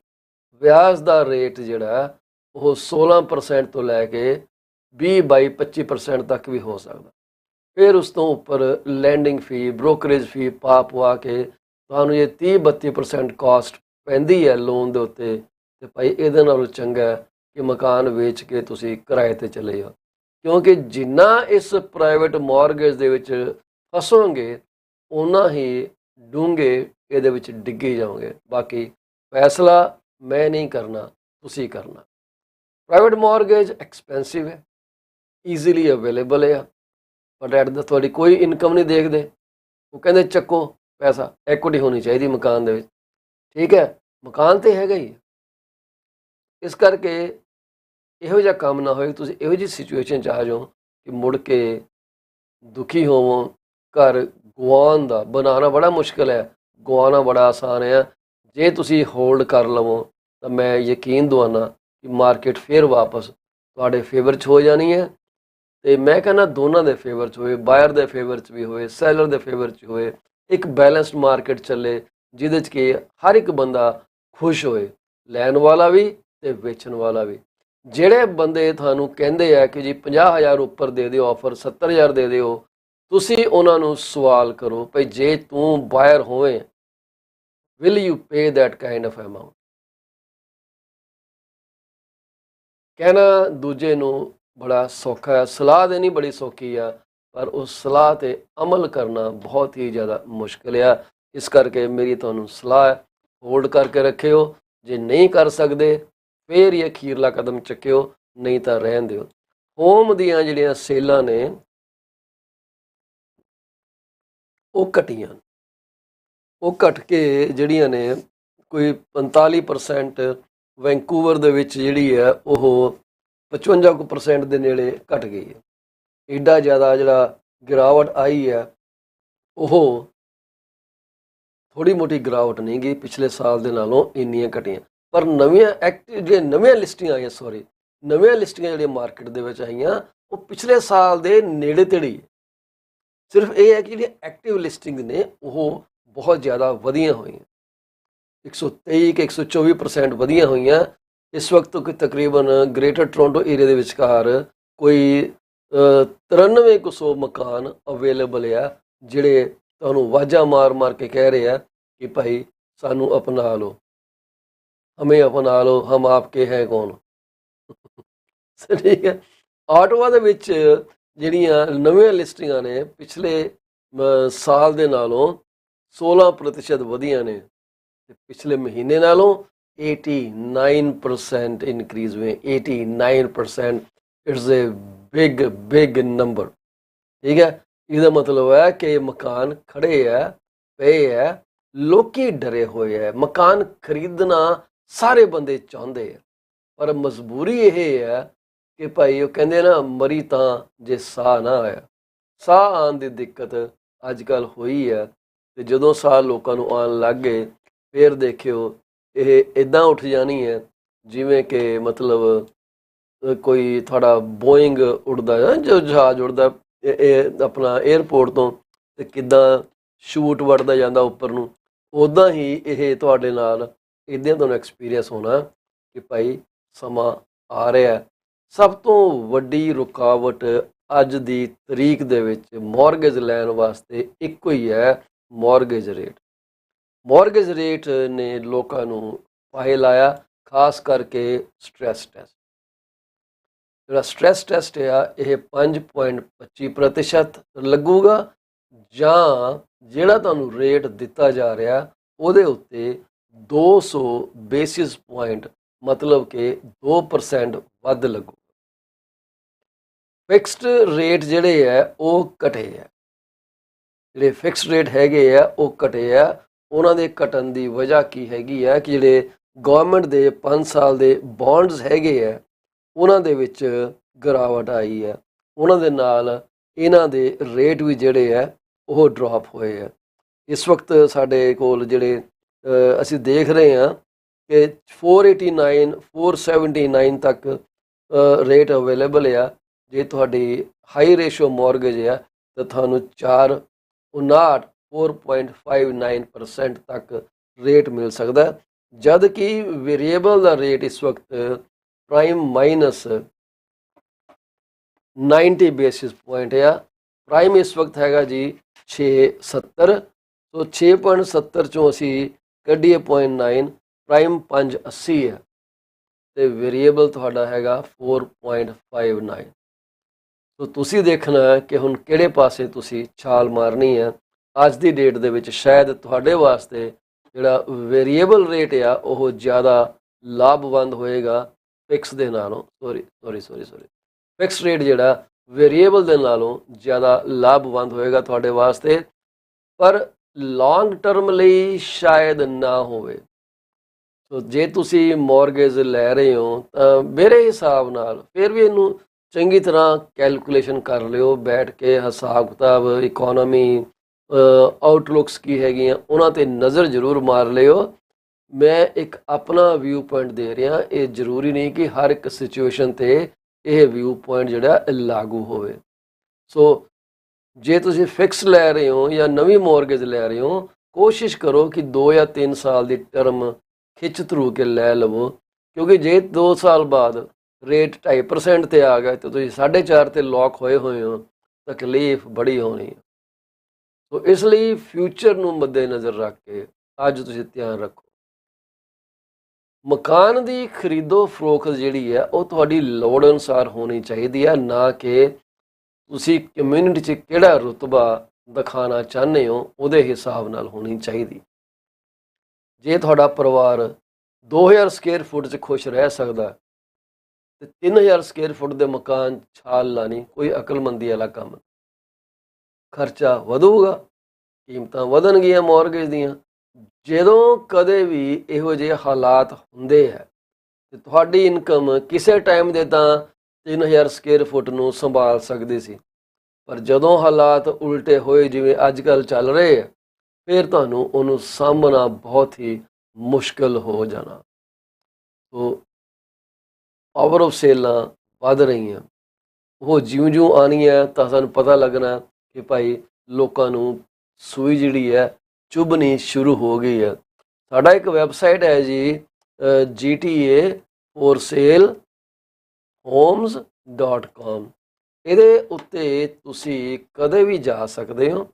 ਵਿਆਜ ਦਾ ਰੇਟ ਜਿਹੜਾ ਉਹ 16% ਤੋਂ ਲੈ ਕੇ 20-22-25% ਤੱਕ ਵੀ ਹੋ ਸਕਦਾ। ਫਿਰ ਉਸ ਤੋਂ ਉੱਪਰ ਲੈਂਡਿੰਗ ਫੀ, ਬ੍ਰੋਕਰੇਜ ਫੀ ਪਵਾ ਕੇ ਤੁਹਾਨੂੰ ਜੇ 30-32% ਕਾਸਟ ਪੈਂਦੀ ਹੈ ਲੋਨ ਦੇ ਉੱਤੇ, ਤੇ ਭਾਈ ਇਹਦੇ ਨਾਲੋਂ ਚੰਗਾ कि मकान वेच के तुसी किराए ते चले जाओ, क्योंकि जिन्ना इस प्राइवेट मॉर्गेज दे विच फसोगे उन्ना ही डूंघे ਇਹਦੇ ਵਿੱਚ ਡਿੱਗੇ ਜਾਓਗੇ। ਬਾਕੀ ਫੈਸਲਾ ਮੈਂ ਨਹੀਂ ਕਰਨਾ, ਤੁਸੀਂ ਕਰਨਾ। ਪ੍ਰਾਈਵੇਟ ਮੌਰਗੇਜ ਐਕਸਪੈਂਸਿਵ ਹੈ, ਈਜ਼ੀਲੀ ਅਵੇਲੇਬਲ ਹੈ, ਬਟ ਐਟ ਦਾ ਤੁਹਾਡੀ ਕੋਈ ਇਨਕਮ ਨਹੀਂ ਦੇਖਦੇ। ਉਹ ਕਹਿੰਦੇ ਚੱਕੋ ਪੈਸਾ, ਐਕੁਇਟੀ ਹੋਣੀ ਚਾਹੀਦੀ ਮਕਾਨ ਦੇ ਵਿੱਚ। ਠੀਕ ਹੈ, ਮਕਾਨ ਤੇ ਹੈਗਾ ਹੀ। ਇਸ ਕਰਕੇ ਇਹੋ ਜਿਹਾ ਕੰਮ ਨਾ ਹੋਏ, ਤੁਸੀਂ ਇਹੋ ਜਿਹੀ ਸਿਚੁਏਸ਼ਨ 'ਚ ਆ ਜਾਓ ਕਿ ਮੁੜ ਕੇ ਦੁਖੀ ਹੋਵੋ। ਘਰ ਗਵਾਉਣ ਦਾ ਬਣਾਉਣਾ ਬੜਾ ਮੁਸ਼ਕਿਲ ਹੈ, ਗਵਾਉਣਾ ਬੜਾ ਆਸਾਨ ਹੈ। ਜੇ ਤੁਸੀਂ ਹੋਲਡ ਕਰ ਲਵੋ ਤਾਂ ਮੈਂ ਯਕੀਨ ਦਵਾਨਾ ਕਿ ਮਾਰਕੀਟ ਫਿਰ ਵਾਪਸ ਤੁਹਾਡੇ ਫੇਵਰ 'ਚ ਹੋ ਜਾਣੀ ਹੈ। ਅਤੇ ਮੈਂ ਕਹਿੰਦਾ ਦੋਨਾਂ ਦੇ ਫੇਵਰ 'ਚ ਹੋਏ, ਬਾਇਰ ਦੇ ਫੇਵਰ 'ਚ ਵੀ ਹੋਏ, ਸੈਲਰ ਦੇ ਫੇਵਰ 'ਚ ਹੋਏ। ਇੱਕ ਬੈਲੈਂਸਡ ਮਾਰਕੀਟ ਚੱਲੇ ਜਿਹਦੇ 'ਚ ਕਿ ਹਰ ਇੱਕ ਬੰਦਾ ਖੁਸ਼ ਹੋਏ, ਲੈਣ ਵਾਲਾ ਵੀ ਅਤੇ ਵੇਚਣ ਵਾਲਾ ਵੀ। ਜਿਹੜੇ ਬੰਦੇ ਤੁਹਾਨੂੰ ਕਹਿੰਦੇ ਆ ਕਿ ਜੀ 50,000 ਉੱਪਰ ਦੇ ਦਿਓ ਆਫਰ, 70,000 ਦੇ ਦਿਓ, ਤੁਸੀਂ ਉਹਨਾਂ ਨੂੰ ਸਵਾਲ ਕਰੋ ਭਈ ਜੇ ਤੂੰ ਬਾਇਰ ਹੋਵੇਂ, will you pay that kind of amount? ਕਹਿਣਾ ਦੂਜੇ ਨੂੰ ਬੜਾ ਸੌਖਾ ਹੈ, ਸਲਾਹ ਦੇਣੀ ਬੜੀ ਸੌਖੀ ਆ, ਪਰ ਉਸ ਸਲਾਹ 'ਤੇ ਅਮਲ ਕਰਨਾ ਬਹੁਤ ਹੀ ਜ਼ਿਆਦਾ ਮੁਸ਼ਕਿਲ ਆ। ਇਸ ਕਰਕੇ ਮੇਰੀ ਤੁਹਾਨੂੰ ਸਲਾਹ ਹੈ, ਹੋਲਡ ਕਰਕੇ ਰੱਖਿਓ। ਜੇ ਨਹੀਂ ਕਰ ਸਕਦੇ ਫਿਰ ਹੀ ਅਖੀਰਲਾ ਕਦਮ ਚੱਕਿਓ, ਨਹੀਂ ਤਾਂ ਰਹਿਣ ਦਿਓ। ਹੋਮ ਦੀਆਂ ਜਿਹੜੀਆਂ ਸੇਲਾਂ ਨੇ ਉਹ ਘਟੀਆਂ, ਉਹ ਘਟ ਕੇ ਜਿਹੜੀਆਂ ਨੇ ਕੋਈ 45% ਵੈਂਕੂਵਰ ਦੇ ਵਿੱਚ ਜਿਹੜੀ ਹੈ ਉਹ 55% ਦੇ ਨੇੜੇ ਘਟ ਗਈ ਹੈ। ਐਡਾ ਜ਼ਿਆਦਾ ਜਿਹੜਾ ਗਿਰਾਵਟ ਆਈ ਹੈ ਉਹ ਥੋੜ੍ਹੀ ਮੋਟੀ ਗਿਰਾਵਟ ਨਹੀਂ ਗਈ, ਪਿਛਲੇ ਸਾਲ ਦੇ ਨਾਲੋਂ ਇੰਨੀਆਂ ਘਟੀਆਂ। ਪਰ ਨਵੀਆਂ ਜਿਹੜੀਆਂ ਨਵੀਆਂ ਲਿਸਟਿੰਗਾਂ ਆਈਆਂ, ਨਵੀਆਂ ਲਿਸਟਿੰਗਾਂ ਜਿਹੜੀਆਂ ਮਾਰਕੀਟ ਦੇ ਵਿੱਚ ਆਈਆਂ ਉਹ ਪਿਛਲੇ ਸਾਲ ਦੇ ਨੇੜੇ ਤੇੜੇ ਹੀ। ਸਿਰਫ ਇਹ ਹੈ ਕਿ ਜਿਹੜੀਆਂ ਐਕਟਿਵ ਲਿਸਟਿੰਗ ਨੇ ਉਹ ਬਹੁਤ ਜ਼ਿਆਦਾ ਵਧੀਆਂ ਹੋਈਆਂ, 123 ਕਿ 124% ਵਧੀਆਂ ਹੋਈਆਂ। ਇਸ ਵਕਤ ਕੋਈ ਤਕਰੀਬਨ ਗ੍ਰੇਟਰ ਟੋਰਾਂਟੋ ਏਰੀਆ ਦੇ ਵਿਚਕਾਰ ਕੋਈ 9300 ਮਕਾਨ ਅਵੇਲੇਬਲ ਆ, ਜਿਹੜੇ ਤੁਹਾਨੂੰ ਵਾਜਾਂ ਮਾਰ ਮਾਰ ਕੇ ਕਹਿ ਰਹੇ ਆ ਕਿ ਭਾਈ ਸਾਨੂੰ ਅਪਣਾ ਲਓ, ਹਮੇ ਅਪਣਾ ਲਓ, ਹਮ ਆਪਕੇ ਹੈ ਕੌਣ। ਠੀਕ ਹੈ, ਆਟੋਆ ਦੇ ਵਿੱਚ ਜਿਹੜੀਆਂ ਨਵੀਆਂ ਲਿਸਟਿੰਗਾਂ ਨੇ ਪਿਛਲੇ ਸਾਲ ਦੇ ਨਾਲੋਂ 16% ਵਧੀਆਂ ਨੇ, ਅਤੇ ਪਿਛਲੇ ਮਹੀਨੇ ਨਾਲੋਂ 89% ਇਨਕਰੀਜ਼ ਹੋਏ। 89% ਇਟਸ ਏ ਬਿਗ ਨੰਬਰ। ਠੀਕ ਹੈ, ਇਹਦਾ ਮਤਲਬ ਹੈ ਕਿ ਮਕਾਨ ਖੜੇ ਹੈ, ਪਏ ਹੈ, ਲੋਕੀ ਡਰੇ ਹੋਏ ਹੈ। ਮਕਾਨ ਖਰੀਦਣਾ ਸਾਰੇ ਬੰਦੇ ਚਾਹੁੰਦੇ ਆ, ਪਰ ਮਜਬੂਰੀ ਇਹ ਹੈ ਕਿ ਭਾਈ ਉਹ ਕਹਿੰਦੇ ਨਾ ਮਰੀ ਤਾਂ ਜੇ ਸਾਹ ਨਾ ਆਇਆ। ਸਾਹ ਆਉਣ ਦੀ ਦਿੱਕਤ ਅੱਜ ਕੱਲ੍ਹ ਹੋਈ ਹੈ, ਅਤੇ ਜਦੋਂ ਸਾਹ ਲੋਕਾਂ ਨੂੰ ਆਉਣ ਲੱਗ ਗਏ ਫਿਰ ਦੇਖਿਓ ਇਹ ਇੱਦਾਂ ਉੱਠ ਜਾਣੀ ਹੈ ਜਿਵੇਂ ਕਿ ਮਤਲਬ ਕੋਈ ਤੁਹਾਡਾ ਬੋਇੰਗ ਉੱਡਦਾ ਹੈ, ਜੋ ਜਹਾਜ਼ ਉੱਡਦਾ ਇਹ ਆਪਣਾ ਏਅਰਪੋਰਟ ਤੋਂ, ਅਤੇ ਕਿੱਦਾਂ ਸ਼ੂਟ ਵੱਢਦਾ ਜਾਂਦਾ ਉੱਪਰ ਨੂੰ, ਉੱਦਾਂ ਹੀ ਇਹ ਤੁਹਾਡੇ ਨਾਲ ਇੱਦਾਂ ਤੁਹਾਨੂੰ ਐਕਸਪੀਰੀਅੰਸ ਹੋਣਾ ਕਿ ਭਾਈ ਸਮਾਂ ਆ ਰਿਹਾ। ਸਭ ਤੋਂ ਵੱਡੀ ਰੁਕਾਵਟ ਅੱਜ ਦੀ ਤਰੀਕ ਦੇ ਵਿੱਚ ਮੌਰਗੇਜ ਲੈਣ ਵਾਸਤੇ ਇੱਕੋ ਹੀ ਹੈ, ਮੌਰਗੇਜ ਰੇਟ। ਮੌਰਗੇਜ ਰੇਟ ਨੇ ਲੋਕਾਂ ਨੂੰ ਪਾਏ ਲਾਇਆ, ਖਾਸ ਕਰਕੇ ਸਟ੍ਰੈਸ ਟੈਸਟ। ਜਿਹੜਾ ਸਟ੍ਰੈਸ ਟੈਸਟ ਆ ਇਹ 5.25% ਲੱਗੂਗਾ, ਜਾਂ ਜਿਹੜਾ ਤੁਹਾਨੂੰ ਰੇਟ ਦਿੱਤਾ ਜਾ ਰਿਹਾ ਉਹਦੇ ਉੱਤੇ 200 ਬੇਸਿਸ ਪੁਆਇੰਟ ਮਤਲਬ ਕਿ 2% ਵੱਧ ਲੱਗੂ। ਫਿਕਸਡ ਰੇਟ ਜਿਹੜੇ ਹੈ ਉਹ ਘਟੇ ਹੈ, ਜਿਹੜੇ ਫਿਕਸਡ ਰੇਟ ਹੈਗੇ ਆ ਉਹ ਘਟੇ ਆ। ਉਹਨਾਂ ਦੇ ਘਟਣ ਦੀ ਵਜ੍ਹਾ ਕੀ ਹੈਗੀ ਹੈ ਕਿ ਜਿਹੜੇ ਗਵਰਨਮੈਂਟ ਦੇ 5 ਸਾਲ ਦੇ ਬੌਂਡਸ ਹੈਗੇ ਆ ਉਹਨਾਂ ਦੇ ਵਿੱਚ ਗਿਰਾਵਟ ਆਈ ਹੈ, ਉਹਨਾਂ ਦੇ ਨਾਲ ਇਹਨਾਂ ਦੇ ਰੇਟ ਵੀ ਜਿਹੜੇ ਹੈ ਉਹ ਡਰੋਪ ਹੋਏ ਆ। ਇਸ ਵਕਤ ਸਾਡੇ ਕੋਲ ਜਿਹੜੇ ਅਸੀਂ ਦੇਖ ਰਹੇ ਹਾਂ ਕਿ 489 479 ਤੱਕ ਰੇਟ ਅਵੇਲੇਬਲ ਆ। ਜੇ ਤੁਹਾਡੀ ਹਾਈ ਰੇਸ਼ੋ ਮੌਰਗੇਜ ਆ ਤਾਂ ਤੁਹਾਨੂੰ 4.59% ਤੱਕ ਰੇਟ ਮਿਲ ਸਕਦਾ, ਜਦ ਕਿ ਵੇਰੀਏਬਲ ਦਾ ਰੇਟ ਇਸ ਵਕਤ ਪ੍ਰਾਈਮ ਮਾਈਨਸ 90 ਬੇਸਿਸ ਪੁਆਇੰਟ ਆ। ਪ੍ਰਾਈਮ ਇਸ ਵਕਤ ਹੈਗਾ ਜੀ 670, ਸੋ 6.70 ਚੋਂ ਅਸੀਂ ਕੱਢੀਏ 0.9, ਪ੍ਰਾਈਮ 580 ਹੈ। ਤੇ ਵੇਰੀਏਬਲ ਤੁਹਾਡਾ ਹੈਗਾ 4.59। ਸੋ ਤੁਸੀਂ ਦੇਖਣਾ ਹੈ ਕਿ ਹੁਣ ਕਿਹੜੇ ਪਾਸੇ ਤੁਸੀਂ ਛਾਲ ਮਾਰਨੀ ਹੈ। ਅੱਜ ਦੀ ਡੇਟ ਦੇ ਵਿੱਚ ਸ਼ਾਇਦ ਤੁਹਾਡੇ ਵਾਸਤੇ ਜਿਹੜਾ ਵੇਰੀਏਬਲ ਰੇਟ ਆ ਉਹ ਜ਼ਿਆਦਾ ਲਾਭਵੰਦ ਹੋਏਗਾ ਫਿਕਸ ਦੇ ਨਾਲੋਂ। ਸੌਰੀ ਫਿਕਸ ਰੇਟ ਜਿਹੜਾ ਵੇਰੀਏਬਲ ਦੇ ਨਾਲੋਂ ਜ਼ਿਆਦਾ ਲਾਭਵੰਦ ਹੋਏਗਾ ਤੁਹਾਡੇ ਵਾਸਤੇ, ਪਰ ਲੌਂਗ ਟਰਮ ਲਈ ਸ਼ਾਇਦ ਨਾ ਹੋਵੇ। ਸੋ ਜੇ ਤੁਸੀਂ ਮੌਰਗੇਜ ਲੈ ਰਹੇ ਹੋ ਤਾਂ ਮੇਰੇ ਹਿਸਾਬ ਨਾਲ ਫਿਰ ਵੀ ਇਹਨੂੰ ਚੰਗੀ ਤਰ੍ਹਾਂ ਕੈਲਕੂਲੇਸ਼ਨ ਕਰ ਲਿਓ ਬੈਠ ਕੇ, ਹਿਸਾਬ ਕਿਤਾਬ, ਇਕੋਨਮੀ, ਆਊਟਲੁੱਕਸ ਕੀ ਹੈਗੀਆਂ ਉਹਨਾਂ 'ਤੇ ਨਜ਼ਰ ਜ਼ਰੂਰ ਮਾਰ ਲਿਓ। ਮੈਂ ਇੱਕ ਆਪਣਾ ਵਿਊ ਪੁਆਇੰਟ ਦੇ ਰਿਹਾ, ਇਹ ਜ਼ਰੂਰੀ ਨਹੀਂ ਕਿ ਹਰ ਇੱਕ ਸਿਚੁਏਸ਼ਨ 'ਤੇ ਇਹ ਵਿਊ ਪੁਆਇੰਟ ਜਿਹੜਾ ਲਾਗੂ ਹੋਵੇ। ਸੋ ਜੇ ਤੁਸੀਂ ਫਿਕਸ ਲੈ ਰਹੇ ਹੋ ਜਾਂ ਨਵੀਂ ਮੌਰਗੇਜ ਲੈ ਰਹੇ ਹੋ, ਕੋਸ਼ਿਸ਼ ਕਰੋ ਕਿ 2 ਜਾਂ 3 ਸਾਲ ਦੀ ਟਰਮ ਖਿੱਚ ਧਰੂ ਕੇ ਲੈ ਲਵੋ, ਕਿਉਂਕਿ ਜੇ 2 ਸਾਲ ਬਾਅਦ ਰੇਟ 2.5% 'ਤੇ ਆ ਗਿਆ ਤੇ ਤੁਸੀਂ 4.5 'ਤੇ ਲੌਕ ਹੋਏ ਹੋ, ਤਕਲੀਫ ਬੜੀ ਹੋਣੀ ਹੈ। ਸੋ ਇਸ ਲਈ ਫਿਊਚਰ ਨੂੰ ਮੱਦੇ ਨਜ਼ਰ ਰੱਖ ਕੇ ਅੱਜ ਤੁਸੀਂ ਧਿਆਨ ਰੱਖੋ। ਮਕਾਨ ਦੀ ਖਰੀਦੋ ਫਰੋਖਤ ਜਿਹੜੀ ਹੈ ਉਹ ਤੁਹਾਡੀ ਲੋੜ ਅਨੁਸਾਰ ਹੋਣੀ ਚਾਹੀਦੀ ਹੈ, ਨਾ ਕਿ ਤੁਸੀਂ ਕਮਿਊਨਿਟੀ 'ਚ ਕਿਹੜਾ ਰੁਤਬਾ ਦਿਖਾਉਣਾ ਚਾਹੁੰਦੇ ਹੋ ਉਹਦੇ ਹਿਸਾਬ ਨਾਲ ਹੋਣੀ ਚਾਹੀਦੀ। ਜੇ ਤੁਹਾਡਾ ਪਰਿਵਾਰ 2000 ਸਕੁਅਰ ਫੁੱਟ 'ਚ ਖੁਸ਼ ਰਹਿ ਸਕਦਾ ਤੇ 3000 ਸਕੁਅਰ ਫੁੱਟ ਦੇ ਮਕਾਨ ਛਾਲ ਲਾਣੀ ਕੋਈ ਅਕਲਮੰਦੀ ਵਾਲਾ ਕੰਮ। ਖਰਚਾ ਵਧੂਗਾ, ਕੀਮਤਾਂ ਵਧਣਗੀਆਂ ਮੌਰਗੇਜ ਦੀਆਂ। ਜਦੋਂ ਕਦੇ ਵੀ ਇਹੋ ਜਿਹੇ ਹਾਲਾਤ ਹੁੰਦੇ ਹੈ ਤੇ ਤੁਹਾਡੀ ਇਨਕਮ ਕਿਸੇ ਟਾਈਮ ਦੇ ਤਾਂ 3000 ਸਕੁਅਰ ਫੁੱਟ ਨੂੰ ਸੰਭਾਲ ਸਕਦੀ ਸੀ, ਪਰ ਜਦੋਂ ਹਾਲਾਤ ਉਲਟੇ ਹੋਏ ਜਿਵੇਂ ਅੱਜ ਕੱਲ੍ਹ ਚੱਲ ਰਹੇ ਆ, ਫਿਰ ਤੁਹਾਨੂੰ ਉਹਨੂੰ ਸਾਂਭਣਾ ਬਹੁਤ ਹੀ ਮੁਸ਼ਕਿਲ ਹੋ ਜਾਣਾ। ਸੋ ਪਾਵਰ ਆਫ ਸੇਲਾਂ ਵੱਧ ਰਹੀਆਂ, ਉਹ ਜਿਉਂ-ਜਿਉਂ ਆਉਣੀਆਂ ਤਾਂ ਸਾਨੂੰ ਪਤਾ ਲੱਗਣਾ ਕਿ ਭਾਈ ਲੋਕਾਂ ਨੂੰ ਸੂਈ ਜਿਹੜੀ ਹੈ ਚੁੱਭਣੀ ਸ਼ੁਰੂ ਹੋ ਗਈ ਹੈ। ਸਾਡਾ ਇੱਕ ਵੈਬਸਾਈਟ ਹੈ ਜੀ GTA for sale homes.com। ਇਹਦੇ ਉੱਤੇ ਤੁਸੀਂ ਕਦੇ ਵੀ ਜਾ ਸਕਦੇ ਹੋ।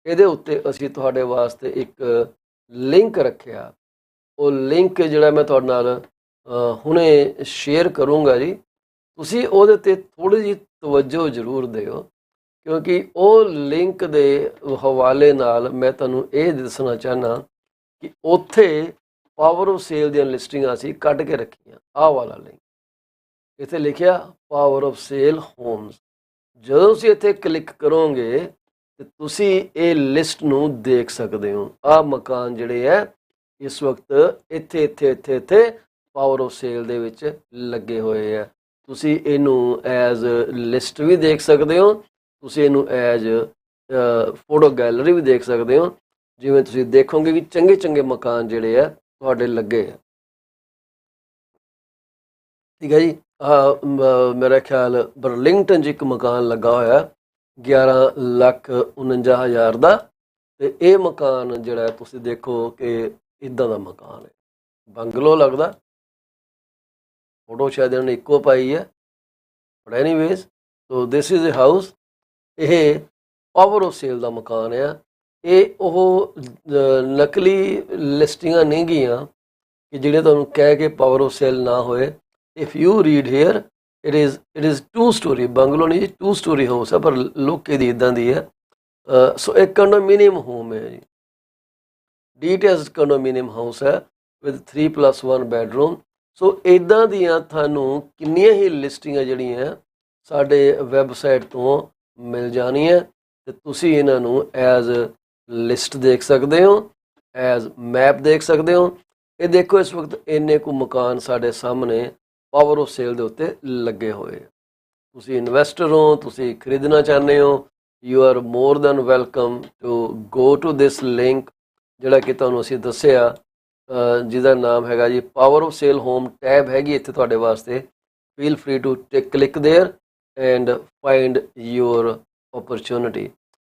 ਇਹਦੇ ਉੱਤੇ ਅਸੀਂ ਤੁਹਾਡੇ ਵਾਸਤੇ ਇੱਕ ਲਿੰਕ ਰੱਖਿਆ, ਉਹ ਲਿੰਕ ਜਿਹੜਾ ਮੈਂ ਤੁਹਾਡੇ ਨਾਲ ਹੁਣੇ ਸ਼ੇਅਰ ਕਰੂੰਗਾ ਜੀ। ਤੁਸੀਂ ਉਹਦੇ 'ਤੇ ਥੋੜ੍ਹੀ ਜਿਹੀ ਤਵੱਜੋ ਜ਼ਰੂਰ ਦਿਓ, ਕਿਉਂਕਿ ਉਹ ਲਿੰਕ ਦੇ ਹਵਾਲੇ ਨਾਲ ਮੈਂ ਤੁਹਾਨੂੰ ਇਹ ਦੱਸਣਾ ਚਾਹੁੰਦਾ ਕਿ ਉੱਥੇ ਪਾਵਰ ਆਫ ਸੇਲ ਦੀਆਂ ਲਿਸਟਿੰਗਾਂ ਅਸੀਂ ਕੱਢ ਕੇ ਰੱਖੀਆਂ। ਆਹ ਵਾਲਾ ਲਿੰਕ ਇੱਥੇ ਲਿਖਿਆ ਪਾਵਰ ਆਫ ਸੇਲ ਹੋਮਸ। ਜਦੋਂ ਤੁਸੀਂ ਇੱਥੇ ਕਲਿੱਕ ਕਰੋਗੇ ਤੇ ਤੁਸੀਂ ਇਹ ਲਿਸਟ ਨੂੰ ਦੇਖ ਸਕਦੇ ਹੋ। ਆਹ ਮਕਾਨ ਜਿਹੜੇ ਹੈ ਇਸ ਵਕਤ ਇੱਥੇ ਪਾਵਰ ਆਫ ਸੇਲ ਦੇ ਵਿੱਚ ਲੱਗੇ ਹੋਏ ਆ। ਤੁਸੀਂ ਇਹਨੂੰ ਐਜ਼ ਲਿਸਟ ਵੀ ਦੇਖ ਸਕਦੇ ਹੋ, ਤੁਸੀਂ ਇਹਨੂੰ ਐਜ਼ ਫੋਟੋ ਗੈਲਰੀ ਵੀ ਦੇਖ ਸਕਦੇ ਹੋ। ਜਿਵੇਂ ਤੁਸੀਂ ਦੇਖੋਗੇ ਕਿ ਚੰਗੇ ਚੰਗੇ ਮਕਾਨ ਜਿਹੜੇ ਆ ਤੁਹਾਡੇ ਲੱਗੇ ਆ। ਠੀਕ ਹੈ ਜੀ। ਮੇਰਾ ਖਿਆਲ ਬਰਲਿੰਗਟਨ 'ਚ ਇੱਕ ਮਕਾਨ ਲੱਗਾ ਹੋਇਆ 11,49,000 ਦਾ, ਤੇ ਇਹ ਮਕਾਨ ਜਿਹੜਾ ਤੁਸੀਂ ਦੇਖੋ ਕਿ ਇੱਦਾਂ ਦਾ ਮਕਾਨ ਹੈ, ਬੰਗਲੋ ਲੱਗਦਾ। ਫੋਟੋ ਸ਼ਾਇਦ ਇਹਨਾਂ ਨੇ ਇੱਕੋ ਪਾਈ ਹੈ, but anyways so this is a house. ਇਹ ਪਾਵਰ ਆਫ ਸੇਲ ਦਾ ਮਕਾਨ ਆ। ਇਹ ਉਹ ਨਕਲੀ ਲਿਸਟਿੰਗਾਂ ਨਹੀਂ ਗਈਆਂ ਕਿ ਜਿਹੜੇ ਤੁਹਾਨੂੰ ਕਹਿ ਕੇ ਪਾਵਰ ਆਫ ਸੇਲ ਨਾ ਹੋਏ। If you read here it is 2 story bungalow ਨਹੀਂ ਜੀ, 2 ਸਟੋਰੀ ਹਾਊਸ ਹੈ, ਪਰ ਲੁੱਕ ਇਹਦੀ ਇੱਦਾਂ ਦੀ ਹੈ। ਸੋ ਇੱਕ ਕੰਡੋਮੀਨੀਅਮ ਹੋਮ ਹੈ ਜੀ, ਡੀਟੇਲਸ ਕੰਡੋਮੀਨੀਅਮ ਹਾਊਸ ਹੈ ਵਿਦ 3+1 ਬੈਡਰੂਮ। ਸੋ ਇੱਦਾਂ ਦੀਆਂ ਤੁਹਾਨੂੰ ਕਿੰਨੀਆਂ ਹੀ ਲਿਸਟਿੰਗਾਂ ਜਿਹੜੀਆਂ ਸਾਡੇ ਵੈਬਸਾਈਟ ਤੋਂ ਮਿਲ ਜਾਣੀਆਂ, ਅਤੇ ਤੁਸੀਂ ਇਹਨਾਂ ਨੂੰ ਐਜ਼ ਲਿਸਟ ਦੇਖ ਸਕਦੇ ਹੋ, ਐਜ਼ ਮੈਪ ਦੇਖ ਸਕਦੇ ਹੋ। ਇਹ ਦੇਖੋ ਇਸ ਵਕਤ ਇੰਨੇ ਕੁ ਮਕਾਨ ਸਾਡੇ ਸਾਹਮਣੇ ਪਾਵਰ ਆਫ ਸੇਲ ਦੇ ਉੱਤੇ ਲੱਗੇ ਹੋਏ। ਤੁਸੀਂ ਇਨਵੈਸਟਰ ਹੋ, ਤੁਸੀਂ ਖਰੀਦਣਾ ਚਾਹੁੰਦੇ ਹੋ, you are more than welcome to go to this link ਜਿਹੜਾ ਕਿ ਤੁਹਾਨੂੰ ਅਸੀਂ ਦੱਸਿਆ, ਜਿਹਦਾ ਨਾਮ ਹੈਗਾ ਜੀ power of sale home. Tab ਹੈਗੀ ਇੱਥੇ ਤੁਹਾਡੇ ਵਾਸਤੇ, feel free to click there and find your opportunity.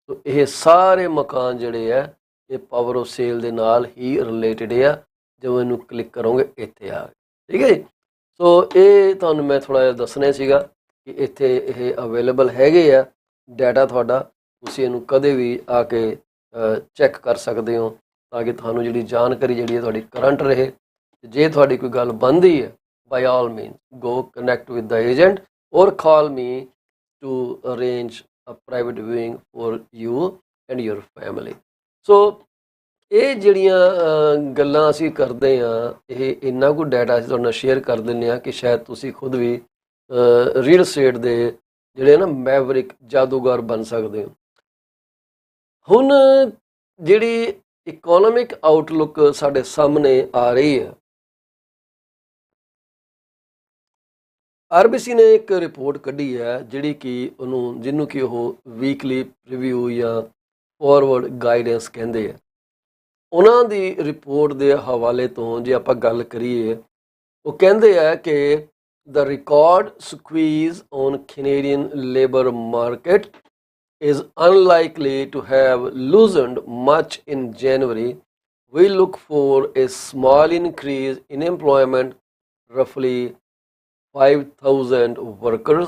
So ਇਹ ਸਾਰੇ ਮਕਾਨ ਜਿਹੜੇ ਆ ਇਹ ਪਾਵਰ ਆਫ ਸੇਲ ਦੇ ਨਾਲ ਹੀ ਰਿਲੇਟਡ ਆ। ਜਦੋਂ ਇਹਨੂੰ ਕਲਿੱਕ ਕਰੋਗੇ ਇੱਥੇ ਆ, ਠੀਕ ਹੈ ਜੀ। ਸੋ ਇਹ ਤੁਹਾਨੂੰ ਮੈਂ ਥੋੜ੍ਹਾ ਜਿਹਾ ਦੱਸਣਾ ਸੀਗਾ ਕਿ ਇੱਥੇ ਇਹ ਅਵੇਲੇਬਲ ਹੈਗੇ ਆ ਡਾਟਾ ਤੁਹਾਡਾ, ਤੁਸੀਂ ਇਹਨੂੰ ਕਦੇ ਵੀ ਆ ਕੇ ਚੈੱਕ ਕਰ ਸਕਦੇ ਹੋ ਤਾਂ ਕਿ ਤੁਹਾਨੂੰ ਜਿਹੜੀ ਜਾਣਕਾਰੀ ਜਿਹੜੀ ਹੈ ਤੁਹਾਡੀ ਕਰੰਟ ਰਹੇ। ਜੇ ਤੁਹਾਡੀ ਕੋਈ ਗੱਲ ਬਣਦੀ ਹੈ by all means go connect with the agent or call me to arrange a private viewing for you and your family. So ਇਹ ਜਿਹੜੀਆਂ ਗੱਲਾਂ ਅਸੀਂ ਕਰਦੇ ਹਾਂ, ਇਹ ਇੰਨਾ ਕੁ ਡਾਟਾ ਅਸੀਂ ਤੁਹਾਡੇ ਨਾਲ ਸ਼ੇਅਰ ਕਰ ਦਿੰਦੇ ਹਾਂ ਕਿ ਸ਼ਾਇਦ ਤੁਸੀਂ ਖੁਦ ਵੀ ਰੀਅਲ estate ਦੇ ਜਿਹੜੇ ਨਾ ਮੈਵਰਿਕ ਜਾਦੂਗਰ ਬਣ ਸਕਦੇ ਹੋ। ਹੁਣ ਜਿਹੜੀ ਇਕੋਨੋਮਿਕ ਆਊਟਲੁੱਕ ਸਾਡੇ ਸਾਹਮਣੇ ਆ ਰਹੀ ਹੈ, RBC ਨੇ ਇੱਕ ਰਿਪੋਰਟ ਕੱਢੀ ਹੈ ਜਿਹੜੀ ਕਿ ਜਿਹਨੂੰ ਕਿ ਉਹ ਵੀਕਲੀ ਰਿਵਿਊ ਜਾਂ ਫੋਰਵਰਡ ਗਾਈਡੈਂਸ ਕਹਿੰਦੇ ਆ। ਉਹਨਾਂ ਦੀ ਰਿਪੋਰਟ ਦੇ ਹਵਾਲੇ ਤੋਂ ਜੇ ਆਪਾਂ ਗੱਲ ਕਰੀਏ, ਉਹ ਕਹਿੰਦੇ ਆ ਕਿ the record squeeze on Canadian labor market is unlikely to have loosened much in January. We look for a small increase in employment, roughly 5,000 workers,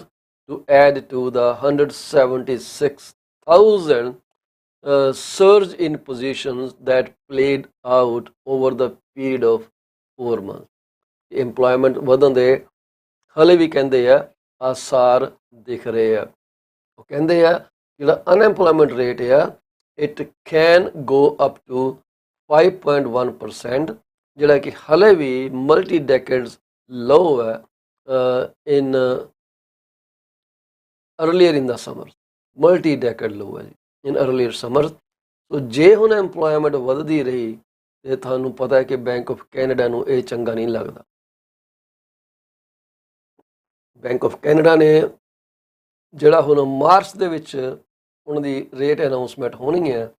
to add to the 176,000 surge in positions that played out over the period of 4 months. Employment ਵਧਣ ਦੇ ਹਲੇ ਵੀ ਕਹਿੰਦੇ ਆ ਆਸਾਰ ਦਿਖ ਰਹੇ ਆ। ਉਹ ਕਹਿੰਦੇ ਆ ਜਿਹੜਾ ਅਨਐਮਪਲੋਇਮੈਂਟ ਰੇਟ ਆ it can go up to 5.1%, ਜਿਹੜਾ ਕਿ ਹਲੇ ਵੀ ਮਲਟੀ ਡੈਕੇਡਸ ਲੋ ਹੈ in earlier in the summer, multi decade low ਹੈ ਜੀ ਇਨ ਅਰਲੀਅਰ ਸਮਰ। ਸੋ ਜੇ ਹੁਣ ਐਮਪਲੋਇਮੈਂਟ ਵੱਧਦੀ ਰਹੀ ਤੇ ਤੁਹਾਨੂੰ ਪਤਾ ਹੈ ਕਿ ਬੈਂਕ ਆਫ ਕੈਨੇਡਾ ਨੂੰ ਇਹ ਚੰਗਾ ਨਹੀਂ ਲੱਗਦਾ। ਬੈਂਕ ਆਫ ਕੈਨੇਡਾ ਨੇ ਜਿਹੜਾ ਹੁਣ ਮਾਰਚ ਦੇ ਵਿੱਚ ਉਹਨਾਂ ਦੀ ਰੇਟ ਅਨਾਊਂਸਮੈਂਟ ਹੋਣੀ ਹੈ,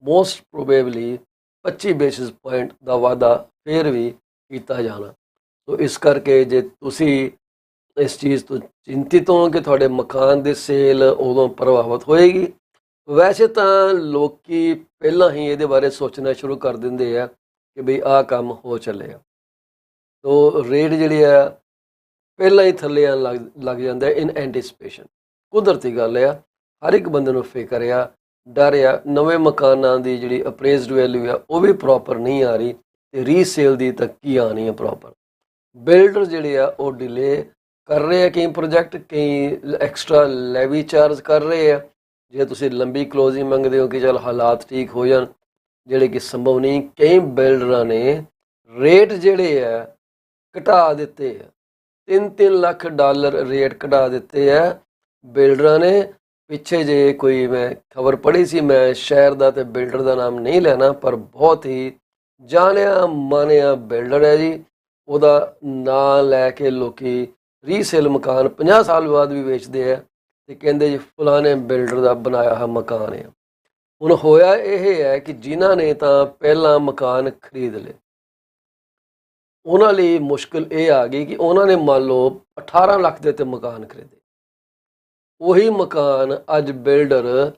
ਮੋਸਟ ਪ੍ਰੋਬੇਬਲੀ 25 ਬੇਸਿਸ ਪੁਆਇੰਟ ਦਾ ਵਾਧਾ ਫਿਰ ਵੀ ਕੀਤਾ ਜਾਣਾ। ਸੋ ਇਸ ਕਰਕੇ ਜੇ ਤੁਸੀਂ ਇਸ ਚੀਜ਼ ਤੋਂ ਚਿੰਤਿਤ ਹੋ ਕਿ ਤੁਹਾਡੇ ਮਕਾਨ ਦੀ ਸੇਲ ਉਦੋਂ ਪ੍ਰਭਾਵਿਤ ਹੋਏਗੀ, ਵੈਸੇ ਤਾਂ ਲੋਕੀ ਪਹਿਲਾਂ ਹੀ ਇਹਦੇ ਬਾਰੇ ਸੋਚਣਾ ਸ਼ੁਰੂ ਕਰ ਦਿੰਦੇ ਆ ਕਿ ਬਈ ਆਹ ਕੰਮ ਹੋ ਚੱਲਿਆ। ਤੋ ਰੇਟ ਜਿਹੜੇ ਆ ਪਹਿਲਾਂ ਹੀ ਥੱਲੇ ਆਉਣ ਲੱਗ ਜਾਂਦਾ ਇਨ ਐਂਟੀਸਪੇਸ਼ਨ। ਕੁਦਰਤੀ ਗੱਲ ਆ, ਹਰ ਇੱਕ ਬੰਦੇ ਨੂੰ ਫਿਕਰ ਆ, ਡਰ ਆ, ਨਵੇਂ ਮਕਾਨਾਂ ਦੀ ਜਿਹੜੀ ਅਪਰੇਜ਼ਡ ਵੈਲਿਊ ਆ ਉਹ ਵੀ ਪ੍ਰੋਪਰ ਨਹੀਂ ਆ ਰਹੀ ਤੇ ਰੀਸੇਲ ਦੀ ਤਾਂ ਕੀ ਆਉਣੀ ਆ ਪ੍ਰੋਪਰ। ਬਿਲਡਰ ਜਿਹੜੇ ਆ ਉਹ ਡਿਲੇ ਕਰ ਰਹੇ ਆ ਕਈ ਪ੍ਰੋਜੈਕਟ, ਕਈ ਐਕਸਟਰਾ ਲੈਵੀ ਚਾਰਜ ਕਰ ਰਹੇ ਆ। ਜੇ ਤੁਸੀਂ ਲੰਬੀ ਕਲੋਜ਼ਿੰਗ ਮੰਗਦੇ ਹੋ ਕਿ ਚੱਲ ਹਾਲਾਤ ਠੀਕ ਹੋ ਜਾਣ, ਜਿਹੜੇ ਕਿ ਸੰਭਵ ਨਹੀਂ। ਕਈ ਬਿਲਡਰਾਂ ਨੇ ਰੇਟ ਜਿਹੜੇ ਆ ਘਟਾ ਦਿੱਤੇ ਆ, 3-3 ਲੱਖ ਡਾਲਰ ਰੇਟ ਘਟਾ ਦਿੱਤੇ ਆ ਬਿਲਡਰਾਂ ਨੇ। ਪਿੱਛੇ ਜੇ ਕੋਈ ਮੈਂ ਖਬਰ ਪੜ੍ਹੀ ਸੀ, ਮੈਂ ਸ਼ਹਿਰ ਦਾ ਤੇ ਬਿਲਡਰ ਦਾ ਨਾਮ ਨਹੀਂ ਲੈਣਾ, ਪਰ ਬਹੁਤ ਹੀ ਜਾਣਿਆ ਮਾਨਿਆ ਬਿਲਡਰ ਹੈ ਜੀ। ਉਹਦਾ ਨਾਂ ਲੈ ਕੇ ਲੋਕੀ ਰੀਸੇਲ ਮਕਾਨ 50 ਸਾਲ ਬਾਅਦ ਵੀ ਵੇਚਦੇ ਆ ਤੇ ਕਹਿੰਦੇ ਜੀ ਫਲਾਣੇ ਬਿਲਡਰ ਦਾ ਬਣਾਇਆ ਹੋਇਆ ਮਕਾਨ ਆ। ਹੁਣ ਹੋਇਆ ਇਹ ਹੈ ਕਿ ਜਿਨ੍ਹਾਂ ਨੇ ਤਾਂ ਪਹਿਲਾਂ ਮਕਾਨ ਖਰੀਦ ਲਏ, ਉਹਨਾਂ ਲਈ ਮੁਸ਼ਕਿਲ ਇਹ ਆ ਗਈ ਕਿ ਉਹਨਾਂ ਨੇ ਮੰਨ ਲਓ 18 ਲੱਖ ਦੇ ਉੱਤੇ ਮਕਾਨ ਖਰੀਦੇ, ਉਹੀ ਮਕਾਨ ਅੱਜ ਬਿਲਡਰ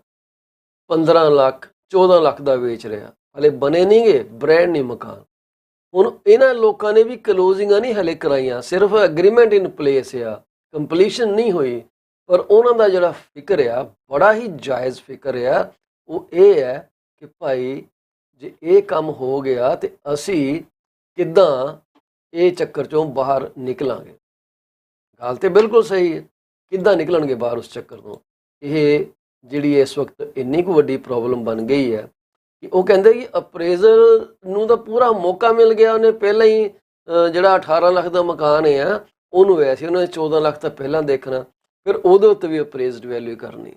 15 ਲੱਖ 14 ਲੱਖ ਦਾ ਵੇਚ ਰਿਹਾ। ਹਲੇ ਬਣੇ ਨਹੀਂ ਗੇ, ਬ੍ਰੈਂਡ ਨਹੀਂ ਮਕਾਨ। ਹੁਣ ਇਹਨਾਂ ਲੋਕਾਂ ਨੇ ਵੀ ਕਲੋਜ਼ਿੰਗਾਂ ਨਹੀਂ ਹਲੇ ਕਰਾਈਆਂ, ਸਿਰਫ ਐਗਰੀਮੈਂਟ ਇਨ ਪਲੇਸ ਆ, ਕੰਪਲੀਸ਼ਨ ਨਹੀਂ ਹੋਈ। ਪਰ ਉਹਨਾਂ ਦਾ ਜਿਹੜਾ ਫਿਕਰ ਆ ਬੜਾ ਹੀ ਜਾਇਜ਼ ਫਿਕਰ ਆ, ਉਹ ਇਹ ਹੈ ਕਿ ਭਾਈ ਜੇ ਇਹ ਕੰਮ ਹੋ ਗਿਆ ਤੇ ਅਸੀਂ ਕਿੱਦਾਂ ਇਹ ਚੱਕਰ ਚੋਂ ਬਾਹਰ ਨਿਕਲਾਂਗੇ। ਗੱਲ ਤੇ ਬਿਲਕੁਲ ਸਹੀ ਹੈ, ਕਿੱਦਾਂ ਨਿਕਲਣਗੇ ਬਾਹਰ ਉਸ ਚੱਕਰ ਤੋਂ। ਇਹ ਜਿਹੜੀ ਇਸ ਵਕਤ ਇੰਨੀ ਕੁ ਵੱਡੀ ਪ੍ਰੋਬਲਮ ਬਣ ਗਈ ਹੈ ਕਿ ਉਹ ਕਹਿੰਦੇ ਕਿ ਅਪਰੇਜ਼ਰ ਨੂੰ ਤਾਂ ਪੂਰਾ ਮੌਕਾ ਮਿਲ ਗਿਆ। ਉਹਨੇ ਪਹਿਲਾਂ ਹੀ ਜਿਹੜਾ 18 ਲੱਖ ਦਾ ਮਕਾਨ ਆ ਉਹਨੂੰ ਵੈਸੇ ਉਹਨੇ 14 ਲੱਖ ਤਾਂ ਪਹਿਲਾਂ ਦੇਖਣਾ, ਫਿਰ ਉਹਦੇ ਉੱਤੇ ਵੀ ਅਪਰੇਜ਼ਡ ਵੈਲਿਊ ਕਰਨੀ।